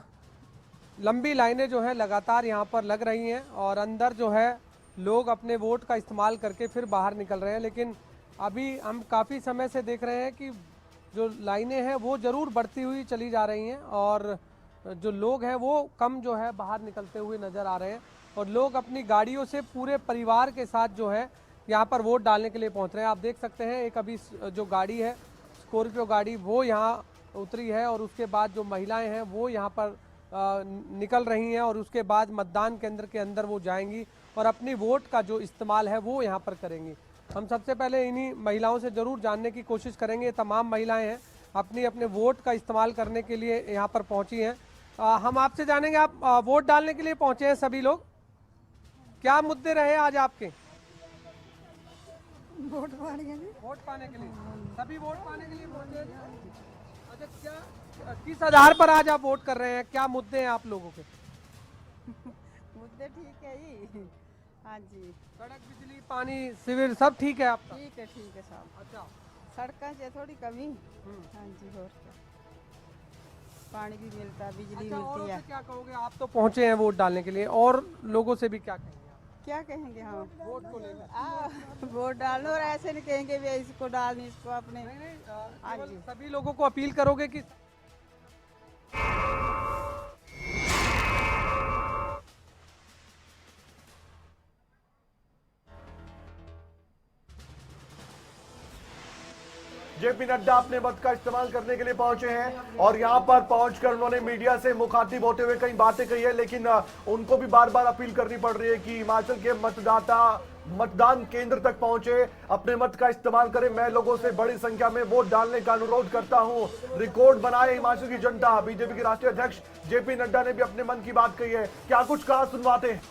लंबी लाइनें जो है लगातार यहां पर लग रही हैं और अंदर जो है लोग अपने वोट का इस्तेमाल करके फिर बाहर निकल रहे हैं। लेकिन अभी हम काफ़ी समय से देख रहे हैं कि जो लाइनें हैं वो ज़रूर बढ़ती हुई चली जा रही हैं और जो लोग हैं वो कम जो है बाहर निकलते हुए नज़र आ रहे हैं और लोग अपनी गाड़ियों से पूरे परिवार के साथ जो है यहाँ पर वोट डालने के लिए पहुँच रहे हैं। आप देख सकते हैं एक अभी जो गाड़ी है स्कॉर्पियो गाड़ी वो यहाँ उतरी है और उसके बाद जो महिलाएं हैं वो यहाँ पर निकल रही हैं और उसके बाद मतदान केंद्र के अंदर वो जाएंगी और अपनी वोट का जो इस्तेमाल है वो यहाँ पर करेंगी। हम सबसे पहले इन्हीं महिलाओं से ज़रूर जानने की कोशिश करेंगे। तमाम महिलाएं हैं अपनी अपने वोट का इस्तेमाल करने के लिए यहाँ पर पहुँची हैं। हम आपसे जानेंगे, आप वोट डालने के लिए पहुँचे हैं सभी लोग, क्या मुद्दे रहे आज आपके? वोट पाने के लिए। वोट पाने के लिए सभी वोट पाने के लिए पहुंचे हैं। अच्छा, क्या किस आधार पर आज आप वोट कर रहे हैं? क्या मुद्दे हैं आप लोगों के? मुद्दे ठीक है ही। हाँ जी, सड़क, बिजली, पानी, सिविल सब ठीक है आपका? ठीक है साहब। अच्छा, सड़कों से थोड़ी कमी। हाँ जी, और क्या, पानी भी मिलता, बिजली मिलती है। क्या कहोगे? आप तो पहुंचे हैं वोट डालने के लिए, और लोगों से भी क्या कहेंगे? क्या कहेंगे? हाँ, वोट को लेकर वोट डालो और ऐसे नहीं कहेंगे भी इसको डालनी, इसको अपने। हाँ जी, सभी लोगों को अपील करोगे कि जेपी नड्डा अपने मत का इस्तेमाल करने के लिए पहुंचे हैं और यहां पर पहुंचकर उन्होंने मीडिया से मुखातिब होते हुए कई बातें कही है, लेकिन उनको भी बार बार अपील करनी पड़ रही है कि हिमाचल के मतदाता मतदान केंद्र तक पहुंचे, अपने मत का इस्तेमाल करें। मैं लोगों से बड़ी संख्या में वोट डालने का अनुरोध करता हूं। रिकॉर्ड बनाए हिमाचल की जनता। बीजेपी के राष्ट्रीय अध्यक्ष जेपी नड्डा ने भी अपने मन की बात कही है। क्या कुछ कहा, सुनवाते हैं।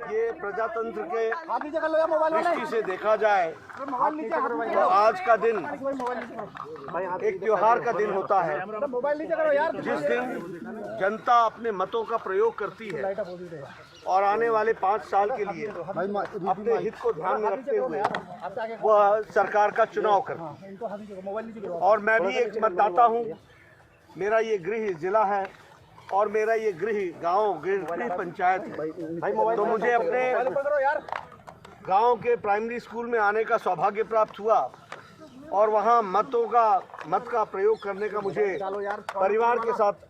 ये प्रजातंत्र के दृष्टि से देखा जाए तो आज का दिन एक त्योहार का दिन होता है, जिस दिन जनता अपने मतों का प्रयोग करती है और आने वाले 5 साल के लिए अपने हित को ध्यान में रखते हुए वह सरकार का चुनाव करती है। और मैं भी एक मतदाता हूँ। मेरा ये गृह जिला है और मेरा ये गृह गांव गृह पंचायत है। तो मुझे अपने गांव के प्राइमरी स्कूल में आने का सौभाग्य प्राप्त हुआ और वहां मत का प्रयोग करने का मुझे परिवार के साथ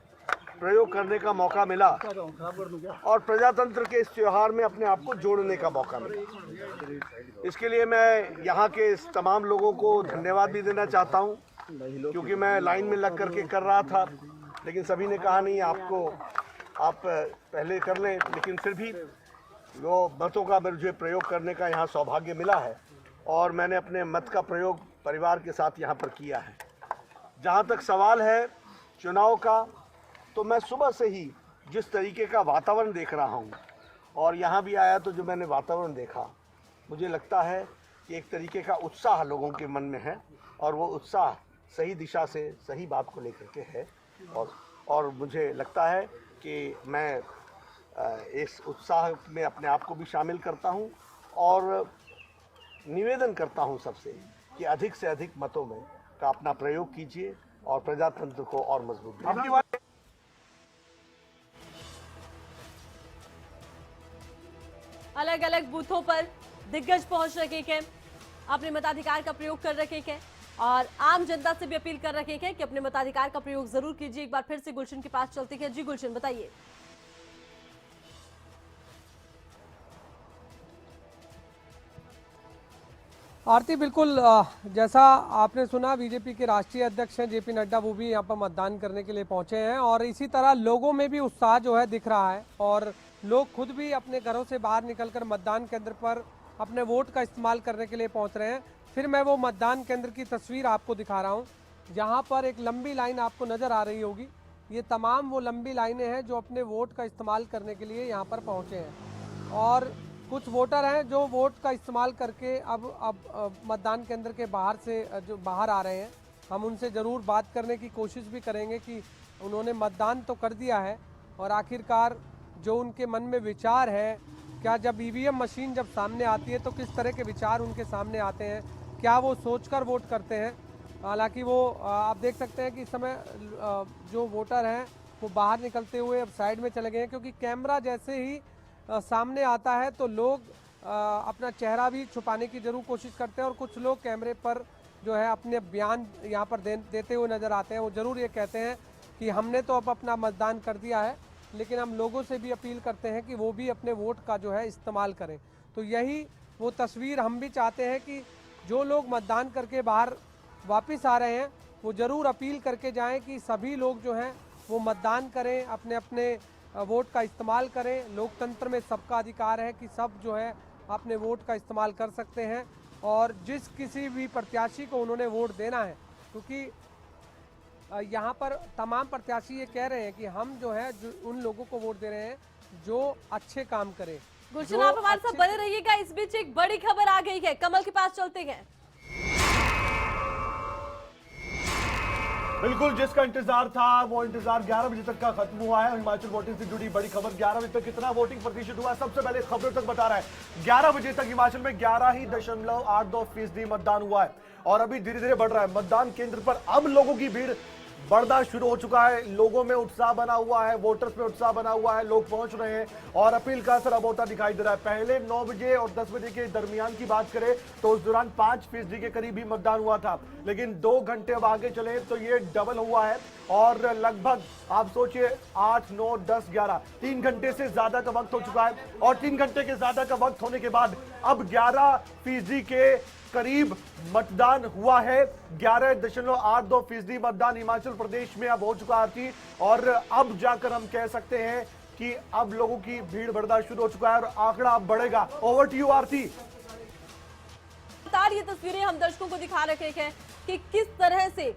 प्रयोग करने का मौका मिला और प्रजातंत्र के इस त्योहार में अपने आप को जोड़ने का मौका मिला। इसके लिए मैं यहाँ के तमाम लोगों को धन्यवाद भी देना चाहता हूँ, क्योंकि मैं लाइन में लग करके कर रहा था, लेकिन सभी ने कहा नहीं आप पहले कर लें। लेकिन फिर भी वो मतों का मुझे प्रयोग करने का यहाँ सौभाग्य मिला है और मैंने अपने मत का प्रयोग परिवार के साथ यहाँ पर किया है। जहाँ तक सवाल है चुनाव का, तो मैं सुबह से ही जिस तरीके का वातावरण देख रहा हूँ और यहाँ भी आया तो जो मैंने वातावरण देखा, मुझे लगता है कि एक तरीके का उत्साह लोगों के मन में है और वो उत्साह सही दिशा से सही बात को लेकर के है। और मुझे लगता है कि मैं इस उत्साह में अपने आप को भी शामिल करता हूँ और निवेदन करता हूँ सबसे कि अधिक से अधिक मतों में का अपना प्रयोग कीजिए और प्रजातंत्र को और मजबूत कीजिए। अलग अलग बूथों पर दिग्गज पहुंच रखे हैं, अपने मताधिकार का प्रयोग कर रखे हैं और आम जनता से भी अपील कर रखे हैं कि अपने मताधिकार का प्रयोग जरूर कीजिए। एक बार फिर से गुलशन के पास चलते हैं। जी गुलशन, बताइए। आरती, बिल्कुल जैसा आपने सुना, बीजेपी के राष्ट्रीय अध्यक्ष हैं जेपी नड्डा, वो भी यहाँ पर मतदान करने के लिए पहुंचे हैं और इसी तरह लोगों में भी उत्साह जो है दिख रहा है और लोग खुद भी अपने घरों से बाहर निकलकर मतदान केंद्र पर अपने वोट का इस्तेमाल करने के लिए पहुंच रहे हैं। फिर मैं वो मतदान केंद्र की तस्वीर आपको दिखा रहा हूँ, जहाँ पर एक लंबी लाइन आपको नज़र आ रही होगी। ये तमाम वो लंबी लाइनें हैं जो अपने वोट का इस्तेमाल करने के लिए यहाँ पर पहुँचे हैं और कुछ वोटर हैं जो वोट का इस्तेमाल करके अब मतदान केंद्र के बाहर से जो बाहर आ रहे हैं। हम उनसे ज़रूर बात करने की कोशिश भी करेंगे कि उन्होंने मतदान तो कर दिया है और आखिरकार जो उनके मन में विचार है, क्या जब ईवीएम मशीन जब सामने आती है तो किस तरह के विचार उनके सामने आते हैं, क्या वो सोचकर वोट करते हैं। हालांकि वो आप देख सकते हैं कि इस समय जो वोटर हैं वो बाहर निकलते हुए अब साइड में चले गए हैं, क्योंकि कैमरा जैसे ही सामने आता है तो लोग अपना चेहरा भी छुपाने की ज़रूर कोशिश करते हैं और कुछ लोग कैमरे पर जो है अपने बयान यहाँ पर देते हुए नज़र आते हैं। वो ज़रूर ये कहते हैं कि हमने तो अब अपना मतदान कर दिया है, लेकिन हम लोगों से भी अपील करते हैं कि वो भी अपने वोट का जो है इस्तेमाल करें। तो यही वो तस्वीर हम भी चाहते हैं कि जो लोग मतदान करके बाहर वापस आ रहे हैं वो ज़रूर अपील करके जाएं कि सभी लोग जो हैं वो मतदान करें, अपने अपने वोट का इस्तेमाल करें। लोकतंत्र में सबका अधिकार है कि सब जो है अपने वोट का इस्तेमाल कर सकते हैं और जिस किसी भी प्रत्याशी को उन्होंने वोट देना है, क्योंकि यहाँ पर तमाम प्रत्याशी ये कह रहे हैं कि हम जो है उन लोगों को वोट दे रहे हैं जो अच्छे काम करें। गुलशन, आप हमारे साथ बने रहिएगा। इस बीच एक बड़ी खबर आ गई है, कमल के पास चलते हैं। बिल्कुल, जिसका इंतजार था वो इंतजार 11 बजे तक का खत्म हुआ है। हिमाचल वोटिंग से जुड़ी बड़ी खबर, 11 बजे तक कितना वोटिंग प्रतिशत हुआ, सबसे पहले खबरों तक बता रहा है। 11 बजे तक हिमाचल में 11.82% मतदान हुआ है और अभी धीरे धीरे बढ़ रहा है। मतदान केंद्र पर अब लोगों की भीड़ बढ़ना शुरू हो चुका है। लोगों में उत्साह बना हुआ है, वोटर्स में उत्साह बना हुआ है, लोग पहुंच रहे हैं और अपील का असर अब होता दिखाई दे रहा है। पहले 9 बजे और 10 बजे के दरमियान की बात करें तो उस दौरान 5% के करीब ही मतदान हुआ था, लेकिन 2 घंटे अब आगे चले तो ये डबल हुआ है और लगभग आप सोचिए 8, 9, 10, 11 3 घंटे से ज्यादा का वक्त हो चुका है और 3 घंटे के ज्यादा का वक्त होने के बाद अब 11% के करीब मतदान हुआ है। 11.82% मतदान हिमाचल प्रदेश में अब हो चुका है और अब जाकर हम कह सकते हैं कि अब लोगों की भीड़ बढ़ना शुरू हो चुका है और आंकड़ा अब बढ़ेगा। ओवर टू यू आरती। ये तस्वीरें हम दर्शकों को दिखा रहे हैं कि किस तरह से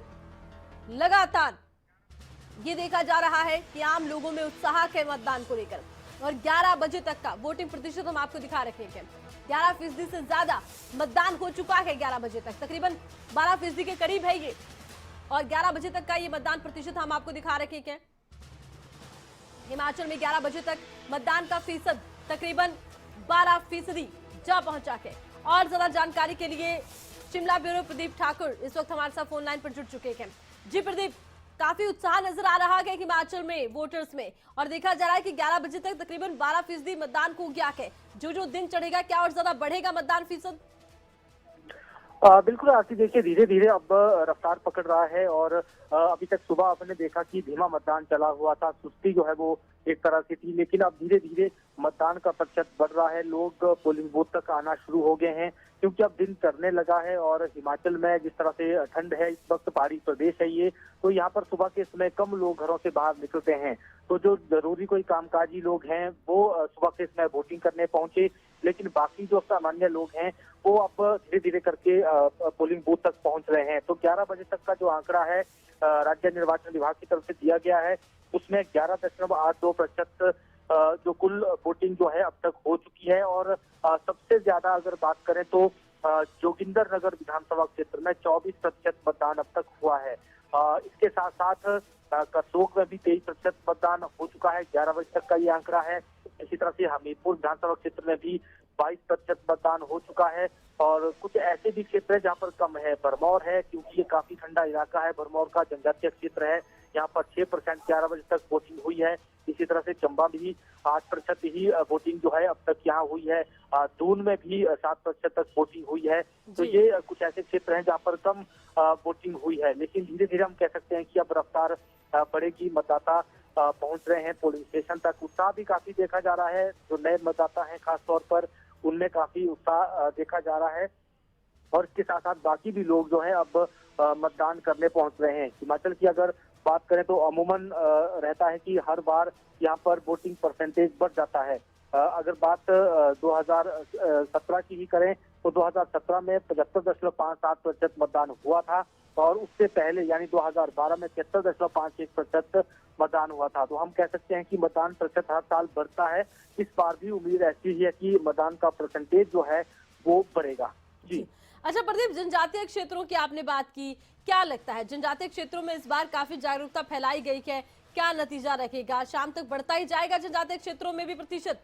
लगातार ये देखा जा रहा है कि आम लोगों में उत्साह है मतदान को लेकर। और 11 बजे तक का वोटिंग प्रतिशत हम आपको दिखा रखे हैं। 11% से ज्यादा मतदान हो चुका है 11 बजे तक, तकरीबन 12% के करीब है ये। और 11 बजे तक का ये मतदान प्रतिशत हम आपको दिखा रखे हैं। हिमाचल में 11 बजे तक मतदान का फीसद तकरीबन 12% जा पहुंचा है। और ज्यादा जानकारी के लिए शिमला ब्यूरो प्रदीप ठाकुर इस वक्त हमारे साथ फोन लाइन पर जुड़ चुके हैं। जी प्रदीप, काफी उत्साह नजर आ रहा है हिमाचल में वोटर्स में, और देखा जा रहा है कि 11 बजे तक तकरीबन 12% मतदान हो गया है। जो दिन चढ़ेगा क्या और ज्यादा बढ़ेगा मतदान फीसद? बिल्कुल आरती, देखिए धीरे धीरे अब रफ्तार पकड़ रहा है। और अभी तक सुबह आपने देखा कि धीमा मतदान चला हुआ था, सुस्ती जो है वो एक तरह से थी, लेकिन अब धीरे धीरे मतदान का प्रतिशत बढ़ रहा है। लोग पोलिंग बूथ तक आना शुरू हो गए हैं क्योंकि अब दिन चढ़ने लगा है। और हिमाचल में जिस तरह से ठंड है, इस वक्त पहाड़ी प्रदेश है ये, तो यहाँ पर सुबह के समय कम लोग घरों से बाहर निकलते हैं। तो जो जरूरी कोई कामकाजी लोग हैं वो सुबह के समय वोटिंग करने पहुंचे, लेकिन बाकी जो सामान्य लोग हैं वो अब धीरे धीरे करके पोलिंग बूथ तक पहुंच रहे हैं। तो 11 बजे तक का जो आंकड़ा है राज्य निर्वाचन विभाग की तरफ से दिया गया है, उसमें 11.82% जो कुल वोटिंग जो है अब तक हो चुकी है। और सबसे ज्यादा अगर बात करें तो जोगिंदर नगर विधानसभा क्षेत्र में 24% मतदान अब तक हुआ है। इसके साथ साथ करसोग में भी 23% मतदान हो चुका है, 11 बजे तक का ये आंकड़ा है। इसी तरह से हमीरपुर विधानसभा क्षेत्र में भी 22% मतदान हो चुका है। और कुछ ऐसे भी क्षेत्र है जहाँ पर कम है, भरमौर है, क्योंकि ये काफी ठंडा इलाका है, भरमौर का जनजातीय क्षेत्र है, यहाँ पर 6% 11 बजे तक वोटिंग हुई है। इसी तरह से चंबा में भी 8% ही वोटिंग जो है अब तक यहाँ हुई है। दून में भी 7% तक वोटिंग हुई है। तो ये कुछ ऐसे क्षेत्र हैं जहाँ पर कम वोटिंग हुई है, लेकिन धीरे धीरे हम कह सकते हैं कि अब रफ्तार बढ़ेगी। मतदाता पहुंच रहे हैं पोलिंग स्टेशन तक। उत्साह भी काफी देखा जा रहा है, जो नए मतदाता हैं खासतौर पर उनमें काफी उत्साह देखा जा रहा है। और इसके साथ साथ बाकी भी लोग जो है अब मतदान करने पहुंच रहे हैं। हिमाचल की अगर बात करें तो अमूमन रहता है कि हर बार यहाँ पर वोटिंग परसेंटेज बढ़ जाता है। अगर बात 2017 की ही करें तो 2017 में 75.57% मतदान हुआ था, और उससे पहले यानी 2012 में 73.51% मतदान हुआ था। तो हम कह सकते हैं कि मतदान प्रतिशत हर साल बढ़ता है। इस बार भी उम्मीद ऐसी है कि मतदान का परसेंटेज जो है वो बढ़ेगा। जी अच्छा प्रदीप, जनजातीय क्षेत्रों की आपने बात की, क्या लगता है जनजातीय क्षेत्रों में इस बार काफी जागरूकता फैलाई गई है, क्या नतीजा रखेगा? शाम तक बढ़ता ही जाएगा जनजातीय क्षेत्रों में भी प्रतिशत?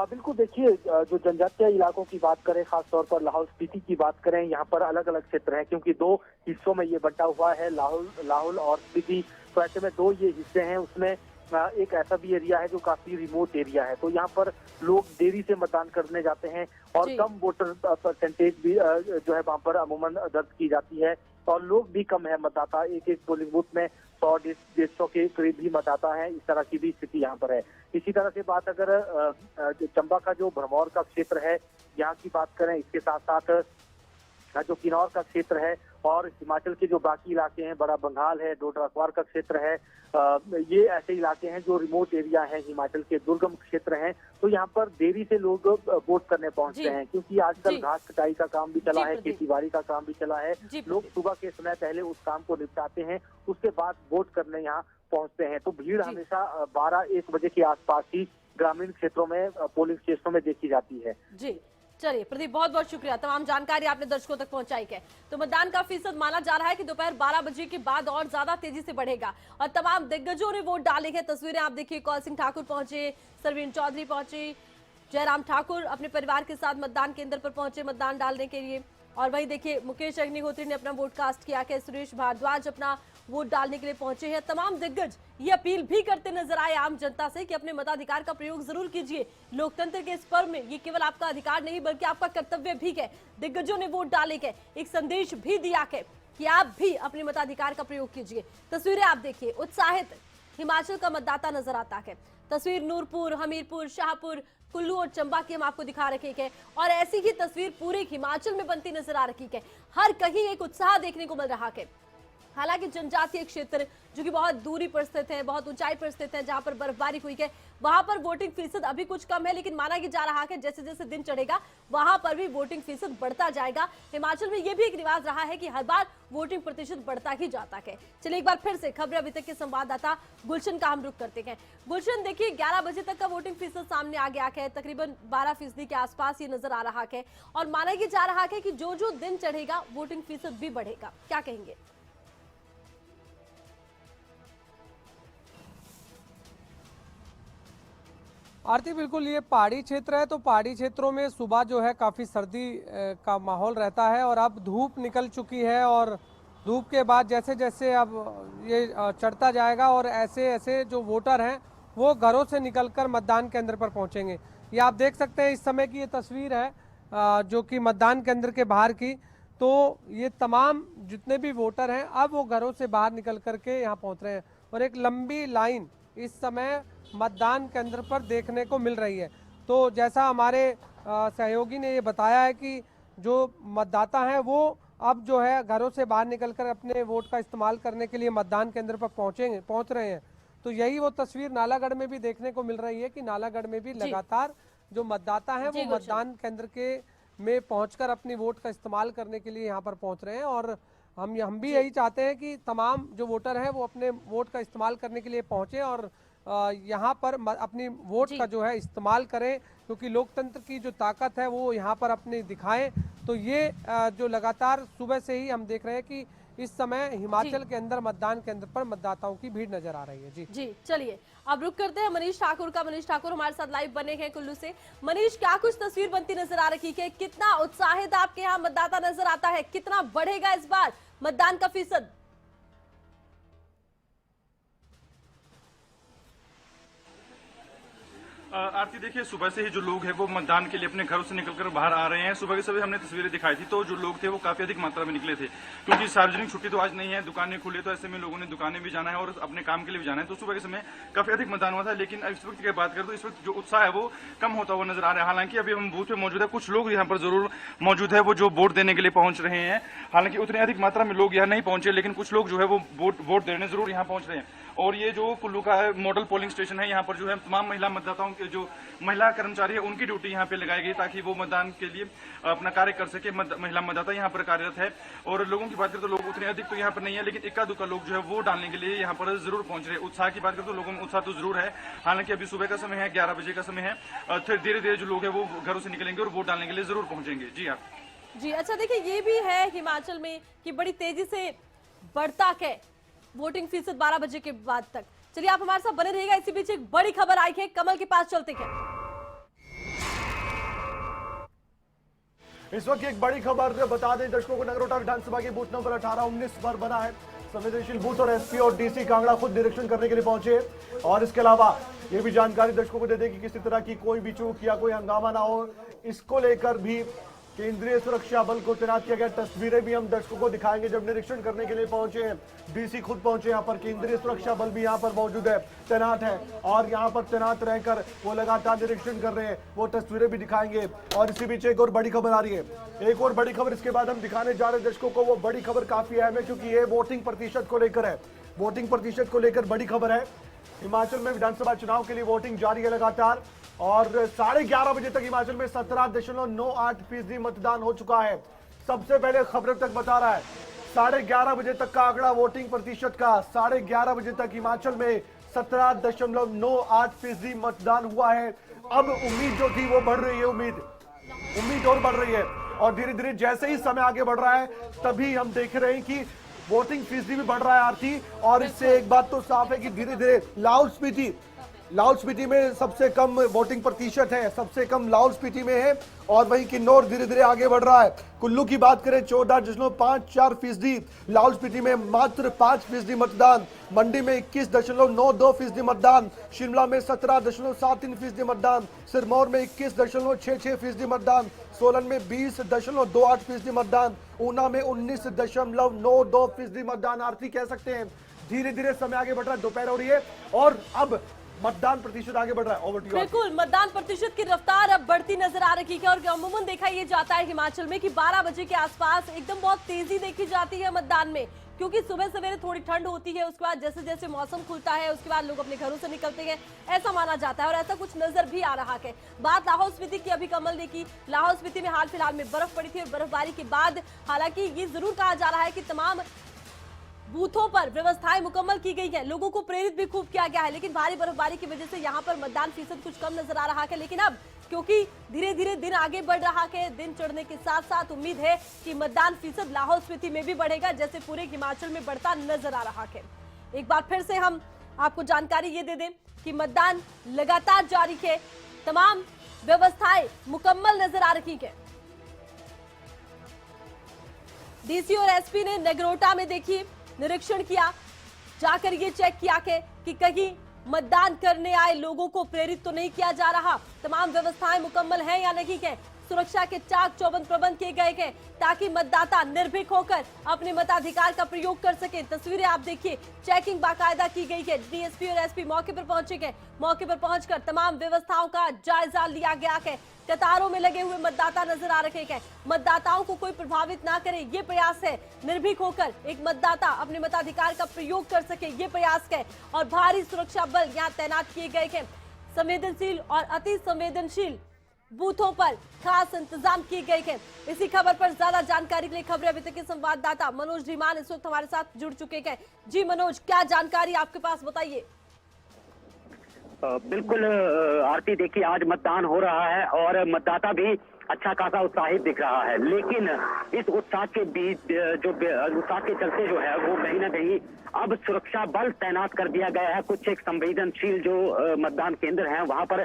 बिल्कुल, देखिए जो जनजातीय इलाकों की बात करें, खासतौर पर लाहौल स्पीति की बात करें, यहाँ पर अलग अलग क्षेत्र हैं क्योंकि 2 हिस्सों में ये बंटा हुआ है, लाहौल और स्पीति। तो ऐसे में 2 ये हिस्से हैं, उसमें एक ऐसा भी एरिया है जो काफी रिमोट एरिया है। तो यहाँ पर लोग देरी से मतदान करने जाते हैं और कम वोटर परसेंटेज भी जो है वहाँ पर अमूमन दर्ज की जाती है, और लोग भी कम है मतदाता। एक पोलिंग बूथ में 100-150 के करीब भी मतदाता है। इस तरह की भी स्थिति यहाँ पर है। इसी तरह से बात अगर चंबा का जो भरमौर का क्षेत्र है यहाँ की बात करें, इसके साथ साथ जो किन्नौर का क्षेत्र है, और हिमाचल के जो बाकी इलाके हैं, बड़ा बंगाल है, डोडा अखबार का क्षेत्र है, ये ऐसे इलाके हैं जो रिमोट एरिया है, हिमाचल के दुर्गम क्षेत्र हैं। तो यहाँ पर देरी से लोग वोट करने पहुंचते हैं क्योंकि आजकल घास कटाई का काम भी चला है, खेतीबाड़ी का काम भी चला है। लोग सुबह के समय पहले उस काम को निपटाते हैं, उसके बाद वोट करने यहाँ पहुंचते हैं। तो भीड़ हमेशा 12-1 बजे के आसपास ही ग्रामीण क्षेत्रों में पोलिंग स्टेशनों में देखी जाती है। जी चलिए प्रदीप, बहुत बहुत शुक्रिया, तमाम जानकारी आपने दर्शकों तक पहुंचाई है। तो मतदान का फीसद माना जा रहा है कि दोपहर 12 बजे के बाद और ज्यादा तेजी से बढ़ेगा, और तमाम दिग्गजों ने वोट डाले हैं। तस्वीरें आप देखिए, कौल सिंह ठाकुर पहुंचे, सरवीन चौधरी पहुंचे, जयराम ठाकुर अपने परिवार के साथ मतदान केंद्र पर पहुंचे मतदान डालने के लिए। और वहीं देखिए मुकेश अग्निहोत्री ने अपना वोट कास्ट किया है, सुरेश भारद्वाज अपना वोट डालने के लिए पहुंचे हैं। तमाम दिग्गज ये अपील भी करते नजर आए आम जनता से कि अपने मताधिकार का प्रयोग जरूर कीजिए। लोकतंत्र के इस पर्व में ये केवल आपका अधिकार नहीं बल्कि आपका कर्तव्य भी है। दिग्गजों ने वोट डाले के एक संदेश भी दिया है कि आप भी अपने मताधिकार का प्रयोग कीजिए। तस्वीरें आप देखिए, उत्साहित हिमाचल का मतदाता नजर आता है। तस्वीर नूरपुर, हमीरपुर, शाहपुर, कुल्लू और चंबा की हम आपको दिखा रखे हैं, और ऐसी ही तस्वीर पूरे हिमाचल में बनती नजर आ रही है। हर कहीं एक उत्साह देखने को मिल रहा है। हालांकि जनजातीय क्षेत्र जो कि बहुत दूरी पर स्थित है, बहुत ऊंचाई पर स्थित है, जहां पर बर्फबारी हुई है, वहां पर वोटिंग फीसद अभी कुछ कम है, लेकिन माना जा रहा है कि जैसे जैसे दिन चढ़ेगा वहां पर भी वोटिंग फीसद बढ़ता जाएगा। हिमाचल में यह भी एक रिवाज रहा है कि हर बार वोटिंग प्रतिशत बढ़ता ही जाता है। चलिए एक बार फिर से खबरें अभी तक के संवाददाता गुलशन का हम रुख करते हैं। गुलशन, देखिए 11 बजे तक का वोटिंग फीसद सामने आ गया है, तकरीबन 12% के आसपास ये नजर आ रहा है और माना जा रहा है कि जो जो दिन चढ़ेगा वोटिंग फीसद भी बढ़ेगा। क्या कहेंगे? आरती, बिल्कुल ये पहाड़ी क्षेत्र है, तो पहाड़ी क्षेत्रों में सुबह जो है काफ़ी सर्दी का माहौल रहता है और अब धूप निकल चुकी है और धूप के बाद जैसे जैसे अब ये चढ़ता जाएगा और ऐसे ऐसे जो वोटर हैं वो घरों से निकलकर मतदान केंद्र पर पहुंचेंगे। ये आप देख सकते हैं इस समय की ये तस्वीर है जो कि मतदान केंद्र के बाहर की। तो ये तमाम जितने भी वोटर हैं अब वो घरों से बाहर निकल करके यहाँ पहुँच रहे हैं और एक लंबी लाइन इस समय मतदान केंद्र पर देखने को मिल रही है। तो जैसा हमारे सहयोगी ने ये बताया है कि जो मतदाता हैं वो अब जो है घरों से बाहर निकलकर अपने वोट का इस्तेमाल करने के लिए मतदान केंद्र पर पहुंच रहे हैं। तो यही वो तस्वीर नालागढ़ में भी देखने को मिल रही है कि नालागढ़ में भी लगातार जो मतदाता हैं वो मतदान केंद्र के में पहुंचकर अपनी वोट का इस्तेमाल करने के लिए यहाँ पर पहुंच रहे हैं और हम भी यही चाहते हैं कि तमाम जो वोटर हैं वो अपने वोट का इस्तेमाल करने के लिए पहुंचे और यहाँ पर अपनी वोट का जो है इस्तेमाल करें, क्योंकि लोकतंत्र की जो ताकत है वो यहाँ पर अपनी दिखाएं। तो ये जो लगातार सुबह से ही हम देख रहे हैं कि इस समय हिमाचल के अंदर मतदान केंद्र पर मतदाताओं की भीड़ नजर आ रही है। जी चलिए अब रुक करते हैं मनीष ठाकुर का। मनीष ठाकुर हमारे साथ लाइव बने हैं कुल्लू से। मनीष, क्या कुछ तस्वीर बनती नजर आ रही है? कितना उत्साहित आपके यहाँ मतदाता नजर आता है? कितना बढ़ेगा इस बार मतदान का फीसद? आरती, देखिए सुबह से ही जो लोग हैं वो मतदान के लिए अपने घरों से निकलकर बाहर आ रहे हैं। सुबह के समय हमने तस्वीरें दिखाई थी तो जो लोग थे वो काफी अधिक मात्रा में निकले थे, क्योंकि सार्वजनिक छुट्टी तो आज नहीं है, दुकानें खुली, तो ऐसे में लोगों ने दुकानें भी जाना है और अपने काम के लिए भी जाना है। तो सुबह के समय काफी अधिक मतदान हुआ था, लेकिन इस वक्त की बात करें तो इस वक्त जो उत्साह है वो कम होता हुआ नजर आ रहा है। हालांकि अभी हम बूथ पे मौजूद है, कुछ लोग यहाँ पर जरूर मौजूद है वो जो वोट देने के लिए पहुंच रहे हैं। हालांकि उतने अधिक मात्रा में लोग यहाँ नहीं पहुंचे, लेकिन कुछ लोग जो है वो वोट देने जरूर यहाँ पहुंच रहे हैं। और ये जो कुल्लू का मॉडल पोलिंग स्टेशन है, यहाँ पर जो है तमाम महिला मतदाताओं के जो महिला कर्मचारी है उनकी ड्यूटी यहाँ पे लगाई गई ताकि वो मतदान के लिए अपना कार्य कर सके। महिला मतदाता यहाँ पर कार्यरत है और लोगों की बात करें तो लोग उतने अधिक तो यहाँ पर नहीं है, लेकिन इक्का दुक्का लोग जो है वोट डालने के लिए यहाँ पर जरूर पहुंच रहे हैं। उत्साह की बात करें तो लोगों में उत्साह तो जरूर है। हालांकि अभी सुबह का समय है, 11 बजे का समय है, फिर धीरे धीरे जो लोग है वो घरों से निकलेंगे और वोट डालने के लिए जरूर पहुंचेंगे। जी आप जी अच्छा, देखिए ये भी है हिमाचल में कि बड़ी तेजी से बढ़ता है वोटिंग फीसद 12 बजे के बाद तक। चलिए आप हमारे साथ बने रहिएगा। इसी बीच एक बड़ी खबर आई है, कमल के पास चलते हैं। इस वक्त एक बड़ी खबर बता दें दर्शकों को, नगरोटा विधानसभा के बूथ नंबर 18-19 पर बना है संवेदनशील बूथ और एसपी और डीसी कांगड़ा खुद निरीक्षण करने के लिए पहुंचे। और इसके अलावा ये भी जानकारी दर्शकों को दे दें कि किसी तरह की कोई भी चूक या कोई हंगामा ना हो, इसको लेकर भी केंद्रीय सुरक्षा बल को तैनात किया गया। तस्वीरें भी हम दर्शकों को दिखाएंगे जब निरीक्षण करने के लिए पहुंचे हैं। डीसी खुद पहुंचे यहाँ पर, केंद्रीय सुरक्षा बल भी यहाँ पर मौजूद है, तैनात है और यहाँ पर तैनात रहकर वो लगातार निरीक्षण कर रहे हैं। वो तस्वीरें भी दिखाएंगे। और इसी बीच एक और बड़ी खबर आ रही है, एक और बड़ी खबर इसके बाद हम दिखाने जा रहे हैं दर्शकों को। वो बड़ी खबर काफी अहम है क्योंकि ये वोटिंग प्रतिशत को लेकर है। वोटिंग प्रतिशत को लेकर बड़ी खबर है। हिमाचल में विधानसभा चुनाव के लिए वोटिंग जारी है लगातार और 11:30 बजे तक हिमाचल में 17.98% मतदान हो चुका है। सबसे पहले खबर तक बता रहा है 11:30 बजे तक का आंकड़ा वोटिंग प्रतिशत का। 11:30 बजे तक हिमाचल में 17.98% मतदान हुआ है। अब उम्मीद जो थी वो बढ़ रही है, उम्मीद और बढ़ रही है और धीरे धीरे जैसे ही समय आगे बढ़ रहा है तभी हम देख रहे हैं कि वोटिंग फीसदी भी बढ़ रहा है आरती। और इससे एक बात तो साफ है कि धीरे धीरे लाहौल स्पीति में सबसे कम वोटिंग प्रतिशत है, सबसे कम लाहौल स्पीति में है और वहीं किन्नौर धीरे धीरे आगे बढ़ रहा है। कुल्लू की बात करें 14.54%, लाहौल स्पीति में मात्र 5% मतदान, मंडी में 21.92% मतदान, शिमला में 17.73% मतदान, सिरमौर में 21.66% मतदान, सोलन में 20.28% मतदान, ऊना में 19.92% मतदान। आरती कह सकते हैं धीरे धीरे समय आगे बढ़ रहा है, दोपहर हो रही है और अब मतदान प्रतिशत आगे बढ़ रहा है। Over to you. बिल्कुल, मतदान प्रतिशत की रफ्तार अब बढ़ती नजर आ रही है और अमूमन देखा ये जाता है हिमाचल में कि 12 बजे के आसपास एकदम बहुत तेजी देखी जाती है मतदान में, क्योंकि सुबह सवेरे थोड़ी ठंड होती है, उसके बाद जैसे जैसे मौसम खुलता है उसके बाद लोग अपने घरों से निकलते हैं, ऐसा माना जाता है और ऐसा कुछ नजर भी आ रहा है। बात लाहौल स्पीति की अभी कमल ने की। लाहौल स्पीति में हाल फिलहाल में बर्फ पड़ी थी और बर्फबारी के बाद हालांकि ये जरूर कहा जा रहा है कि तमाम बूथों पर व्यवस्थाएं मुकम्मल की गई है, लोगों को प्रेरित भी खूब किया गया है, लेकिन भारी बर्फबारी की वजह से यहाँ पर मतदान फीसद कुछ कम नजर आ रहा है। लेकिन अब क्योंकि धीरे धीरे दिन आगे बढ़ रहा है, दिन चढ़ने के साथ साथ उम्मीद है कि मतदान फीसद लाहौल स्पीति में भी बढ़ेगा, जैसे पूरे हिमाचल में बढ़ता नजर आ रहा है। एक बार फिर से हम आपको जानकारी ये दे दें कि मतदान लगातार जारी है, तमाम व्यवस्थाएं मुकम्मल नजर आ रही है। डीसी और एसपी ने नगरोटा में देखिए निरीक्षण किया, जाकर ये चेक किया कि कहीं मतदान करने आए लोगों को प्रेरित तो नहीं किया जा रहा, तमाम व्यवस्थाएं मुकम्मल हैं या नहीं है। सुरक्षा के चाक चौबंद प्रबंध किए गए हैं ताकि मतदाता निर्भीक होकर अपने मताधिकार का प्रयोग कर सके। तस्वीरें आप देखिए, चेकिंग बाकायदा की गई है। डीएसपी और एसपी मौके पर पहुंचे गए, मौके पर पहुंचकर तमाम व्यवस्थाओं का जायजा लिया गया है। कतारों में लगे हुए मतदाता नजर आ रहे हैं, मतदाताओं को कोई प्रभावित ना करे ये प्रयास है। निर्भीक होकर एक मतदाता अपने मताधिकार का प्रयोग कर सके ये प्रयास है और भारी सुरक्षा बल यहाँ तैनात किए गए हैं। संवेदनशील और अति संवेदनशील बूथों पर खास इंतजाम किए गए हैं। इसी खबर पर ज्यादा जानकारी के लिए खबरें अभी तक के संवाददाता मनोज धीमान इस वक्त हमारे साथ जुड़ चुके हैं। जी मनोज, क्या जानकारी आपके पास, बताइए। बिल्कुल आरती, देखिए आज मतदान हो रहा है और मतदाता भी अच्छा खासा उत्साहित दिख रहा है, लेकिन इस उत्साह के बीच उत्साह के चलते जो है वो कहीं ना कहीं अब सुरक्षा बल तैनात कर दिया गया है। कुछ एक संवेदनशील जो मतदान केंद्र हैं वहां पर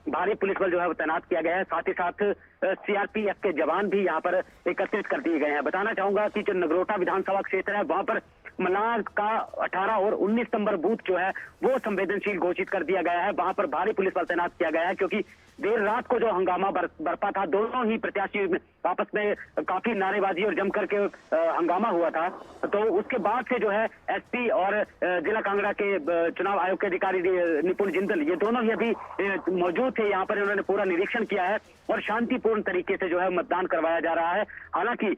भारी पुलिस बल जो है वो तैनात किया गया है। साथ ही साथ सीआरपीएफ के जवान भी यहाँ पर एकत्रित कर दिए गए हैं। बताना चाहूंगा कि जो नगरोटा विधानसभा क्षेत्र है वहां पर मलार का 18 और 19 नंबर बूथ जो है वो संवेदनशील घोषित कर दिया गया है। वहां पर भारी पुलिस बल तैनात किया गया है क्योंकि देर रात को जो हंगामा बरपा था, दोनों ही प्रत्याशी आपस में काफी नारेबाजी और जम करके हंगामा हुआ था, तो उसके बाद से जो है एसपी और जिला कांगड़ा के चुनाव आयोग के अधिकारी निपुण जिंदल ये दोनों ही अभी मौजूद थे यहाँ पर। इन्होंने पूरा निरीक्षण किया है और शांतिपूर्ण तरीके से जो है मतदान करवाया जा रहा है। हालांकि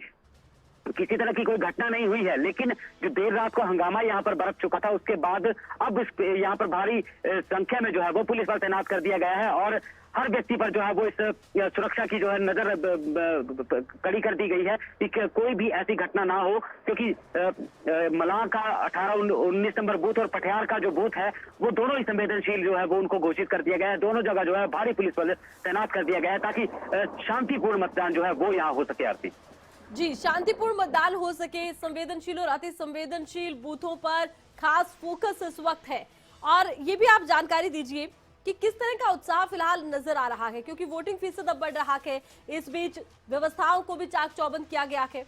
किसी तरह की कोई घटना नहीं हुई है, लेकिन जो देर रात को हंगामा यहाँ पर बरप चुका था उसके बाद अब यहाँ पर भारी संख्या में जो है वो पुलिस बल तैनात कर दिया गया है और हर व्यक्ति पर जो है वो इस सुरक्षा की जो है नजर कड़ी कर दी गई है कि कोई भी ऐसी घटना ना हो, क्योंकि मलाह का 18-19 नंबर बूथ और पटियार का जो बूथ है वो दोनों ही संवेदनशील जो है वो उनको घोषित कर दिया गया है। दोनों जगह जो है भारी पुलिस बल तैनात कर दिया गया है ताकि शांतिपूर्ण मतदान जो है वो यहाँ हो सके। आरती जी, शांतिपूर्ण मतदान हो सके, संवेदनशील और अति संवेदनशील बूथों पर खास फोकस इस वक्त है। और ये भी आप जानकारी दीजिए कि किस तरह का उत्साह फिलहाल नजर आ रहा है, क्योंकि वोटिंग फीसद अब बढ़ रहा है, इस बीच व्यवस्थाओं को भी चाक चौबंद किया गया है।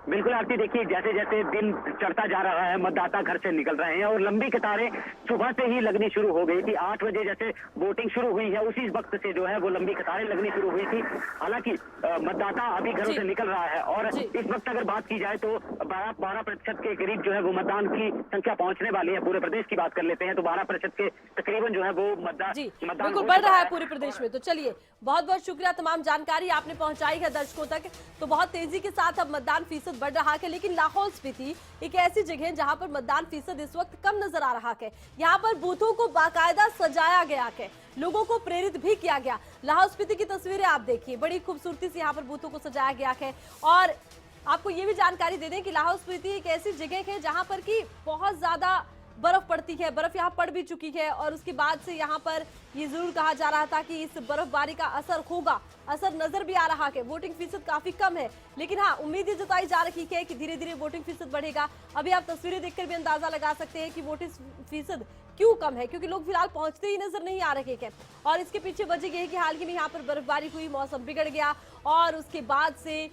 बिल्कुल आरती, देखिए जैसे जैसे दिन चढ़ता जा रहा है मतदाता घर से निकल रहे हैं और लंबी कतारें सुबह से ही लगनी शुरू हो गई थी। 8 बजे जैसे वोटिंग शुरू हुई है उसी वक्त से जो है वो लंबी कतारें लगनी शुरू हुई थी। हालांकि मतदाता अभी घरों से निकल रहा है और इस वक्त अगर बात की जाए तो 12% के करीब जो है वो मतदान की संख्या पहुंचने वाली है। पूरे प्रदेश की बात कर लेते हैं तो 12% के तकरीबन जो है वो मतदान बिल्कुल बढ़ रहा है पूरे प्रदेश में। तो चलिए, बहुत बहुत शुक्रिया, तमाम जानकारी आपने पहुंचाई है दर्शकों तक। तो बहुत तेजी के साथ अब मतदान फीसद बढ़ रहा है, लेकिन लाहौल स्पीति एक ऐसी जगह है जहां पर मतदान फीसद इस वक्त कम नजर आ रहा है। यहां पर बूथों को बाकायदा सजाया गया है, लोगों को प्रेरित भी किया गया। लाहौल स्पीति की तस्वीरें आप देखिए, बड़ी खूबसूरती से यहाँ पर बूथों को सजाया गया है। और आपको ये भी जानकारी दे दें कि लाहौल स्पीति एक ऐसी जगह है जहां पर की बहुत ज्यादा बर्फ पड़ती है, बर्फ यहाँ पड़ भी चुकी है और उसके बाद से यहाँ पर ये जरूर कहा जा रहा था कि इस बर्फबारी का असर होगा, असर नजर भी आ रहा है। वोटिंग फीसद काफी कम है, लेकिन हाँ उम्मीद जताई जा रही है कि धीरे धीरे वोटिंग फीसद बढ़ेगा। अभी आप तस्वीरें देखकर भी अंदाजा लगा सकते हैं कि वोटिंग फीसद क्यों कम है, क्योंकि लोग फिलहाल पहुंचते ही नजर नहीं आ रहे हैं। और इसके पीछे वजह यह है कि हाल ही में यहाँ पर बर्फबारी हुई, मौसम बिगड़ गया और उसके बाद से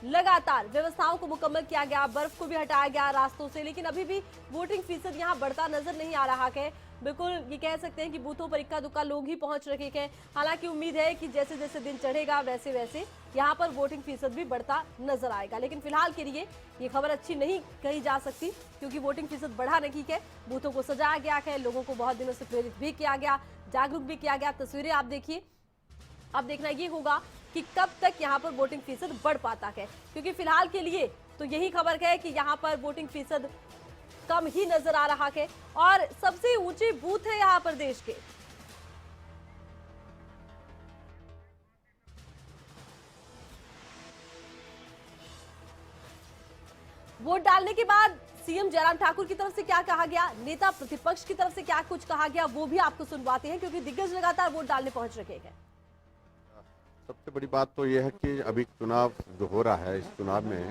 लगातार व्यवस्थाओं को मुकम्मल किया गया, बर्फ को भी हटाया गया रास्तों से, लेकिन अभी भी वोटिंग फीसद यहाँ बढ़ता नजर नहीं आ रहा है। बिल्कुल ये कह सकते हैं कि बूथों पर इक्का दुक्का लोग ही पहुंच रहे हैं। हालांकि उम्मीद है कि जैसे जैसे दिन चढ़ेगा वैसे वैसे यहाँ पर वोटिंग फीसद भी बढ़ता नजर आएगा, लेकिन फिलहाल के लिए ये खबर अच्छी नहीं कही जा सकती, क्योंकि वोटिंग फीसद बढ़ा नहीं है। बूथों को सजाया गया है, लोगों को बहुत दिनों से प्रेरित भी किया गया, जागरूक भी किया गया। तस्वीरें आप देखिए, अब देखना ये होगा कि कब तक यहाँ पर वोटिंग फीसद बढ़ पाता है, क्योंकि फिलहाल के लिए तो यही खबर है कि यहाँ पर वोटिंग फीसद कम ही नजर आ रहा है और सबसे ऊंचे बूथ है यहाँ पर देश के। वोट डालने के बाद सीएम जयराम ठाकुर की तरफ से क्या कहा गया, नेता प्रतिपक्ष की तरफ से क्या कुछ कहा गया, वो भी आपको सुनवाते हैं क्योंकि दिग्गज लगातार वोट डालने पहुंच रहे हैं। सबसे बड़ी बात तो यह है कि अभी चुनाव जो हो रहा है, इस चुनाव में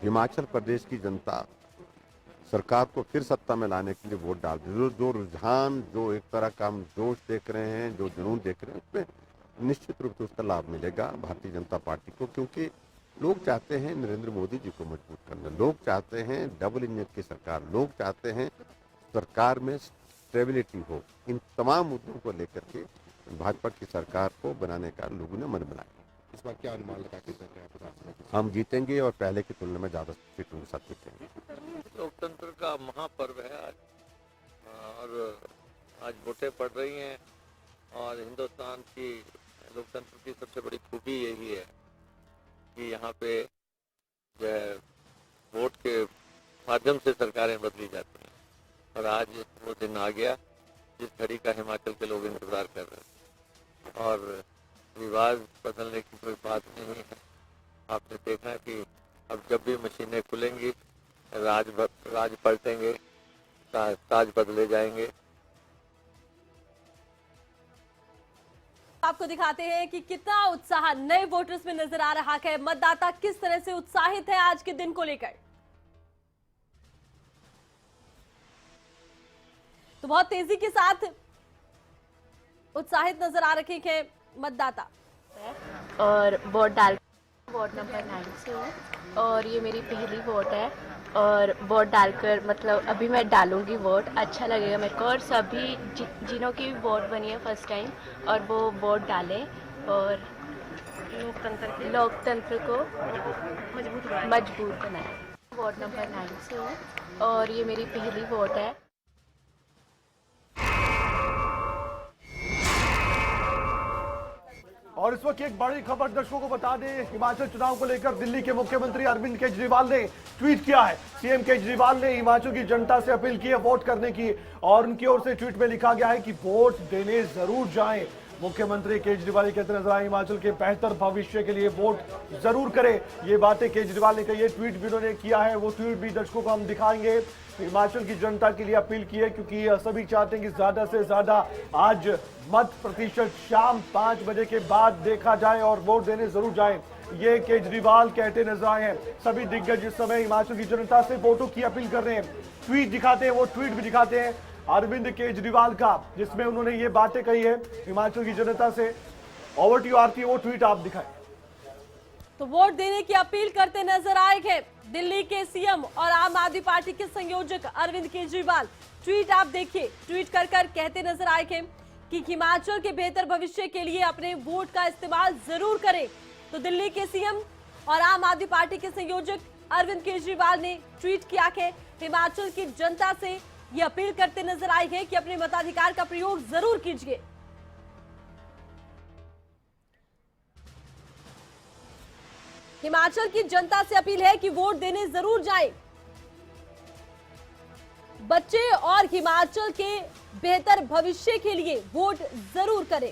हिमाचल प्रदेश की जनता सरकार को फिर सत्ता में लाने के लिए वोट डाल रही है। जो रुझान, जो एक तरह का हम जोश देख रहे हैं, जो जुनून देख रहे हैं, उसमें निश्चित रूप से उसका लाभ मिलेगा भारतीय जनता पार्टी को, क्योंकि लोग चाहते हैं नरेंद्र मोदी जी को मजबूत करना, लोग चाहते हैं डबल इंजन की सरकार, लोग चाहते हैं सरकार में स्टेबिलिटी हो। इन तमाम मुद्दों को लेकर के भाजपा की सरकार को बनाने का लोगों ने मन बनाया। इस बार क्या अनुमान लगा के चल रहे हैं? हम जीतेंगे और पहले की तुलना में ज़्यादा सीटों के साथ जीतेंगे। लोकतंत्र का महापर्व है आज, और आज वोटें पड़ रही हैं और हिंदुस्तान की लोकतंत्र की सबसे बड़ी खूबी यही है कि यहाँ पे जो है वोट के माध्यम से सरकारें बदली जाती हैं, और आज वो दिन आ गया जिस घड़ी का हिमाचल के लोग इंतजार कर रहे हैं। और रिवाज बदलने की कोई बात नहीं है। आपने देखा कि अब जब भी मशीनें खुलेंगी राज पलटेंगे, ताज बदले जाएंगे। आपको दिखाते हैं कि कितना उत्साह नए वोटर्स में नजर आ रहा है, मतदाता किस तरह से उत्साहित है आज के दिन को लेकर। तो बहुत तेजी के साथ उत्साहित नजर आ रहे हैं मतदाता। और वोट डाल वार्ड नंबर 9 से हूँ और ये मेरी पहली वोट है, और वोट डालकर मतलब अभी मैं डालूंगी वोट, अच्छा लगेगा मेरे को। और सभी जिन्हों की वोट बनी है फर्स्ट टाइम और वो वोट डालें और लोकतंत्र को मजबूत बनाएं। वार्ड नंबर 9 से हूँ और ये मेरी पहली वोट है। और इस वक्त एक बड़ी खबर दर्शकों को बता दें, हिमाचल चुनाव को लेकर दिल्ली के मुख्यमंत्री अरविंद केजरीवाल ने ट्वीट किया है। सीएम केजरीवाल ने हिमाचल की जनता से अपील की है वोट करने की, और उनकी ओर से ट्वीट में लिखा गया है कि वोट देने जरूर जाएं। मुख्यमंत्री केजरीवाल कहते नजर आए हिमाचल के बेहतर भविष्य के लिए वोट जरूर करें। ये बातें केजरीवाल ने कही है, ट्वीट भी उन्होंने किया है, वो ट्वीट भी दर्शकों को हम दिखाएंगे। हिमाचल की जनता के लिए अपील की है क्योंकि सभी चाहते हैं कि ज्यादा से ज्यादा आज मत प्रतिशत शाम 5 बजे के बाद देखा जाए और वोट देने जरूर जाएं। ये केजरीवाल कहते नजर आए हैं। सभी दिग्गज इस समय हिमाचल की जनता से वोटों की अपील कर रहे हैं। ट्वीट दिखाते हैं, वो ट्वीट भी दिखाते हैं अरविंद केजरीवाल का, जिसमें उन्होंने ये बातें कही है हिमाचल की जनता से। ओवर टू आरती, वो ट्वीट आप दिखाएं। तो वोट देने की अपील करते नजर आए हैं दिल्ली के सीएम और आम आदमी पार्टी के संयोजक अरविंद केजरीवाल। ट्वीट आप देखिए, ट्वीट कर कहते नजर आए हैं कि हिमाचल के बेहतर भविष्य के लिए अपने वोट का इस्तेमाल जरूर करें। तो दिल्ली के सीएम और आम आदमी पार्टी के संयोजक अरविंद केजरीवाल ने ट्वीट किया है, हिमाचल की जनता से ये अपील करते नजर आए हैं कि अपने मताधिकार का प्रयोग जरूर कीजिए। हिमाचल की जनता से अपील है कि वोट देने जरूर जाएं। बच्चे और हिमाचल के बेहतर भविष्य के लिए वोट जरूर करें।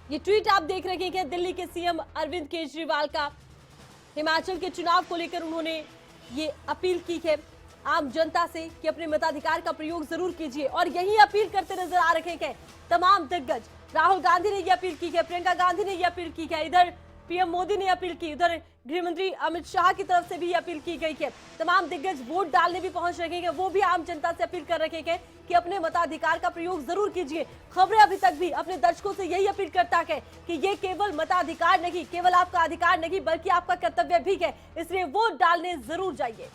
ये ट्वीट आप देख रहे हैं दिल्ली के सीएम अरविंद केजरीवाल का। हिमाचल के चुनाव को लेकर उन्होंने ये अपील की है आम जनता से कि अपने मताधिकार का प्रयोग जरूर कीजिए, और यही अपील करते नजर आ रहे हैं तमाम दिग्गज। राहुल गांधी ने यह अपील की है, प्रियंका गांधी ने यह अपील की है, इधर पीएम मोदी ने अपील की, उधर गृह मंत्री अमित शाह की तरफ से भी अपील की गई है। तमाम दिग्गज वोट डालने भी पहुंच रहे हैं, वो भी आम जनता से अपील कर रहे हैं कि अपने मताधिकार का प्रयोग जरूर कीजिए। खबरें अभी तक भी अपने दर्शकों से यही अपील करता है कि ये केवल मताधिकार नहीं, केवल आपका अधिकार नहीं, बल्कि आपका कर्तव्य भी है, इसलिए वोट डालने जरूर जाइए।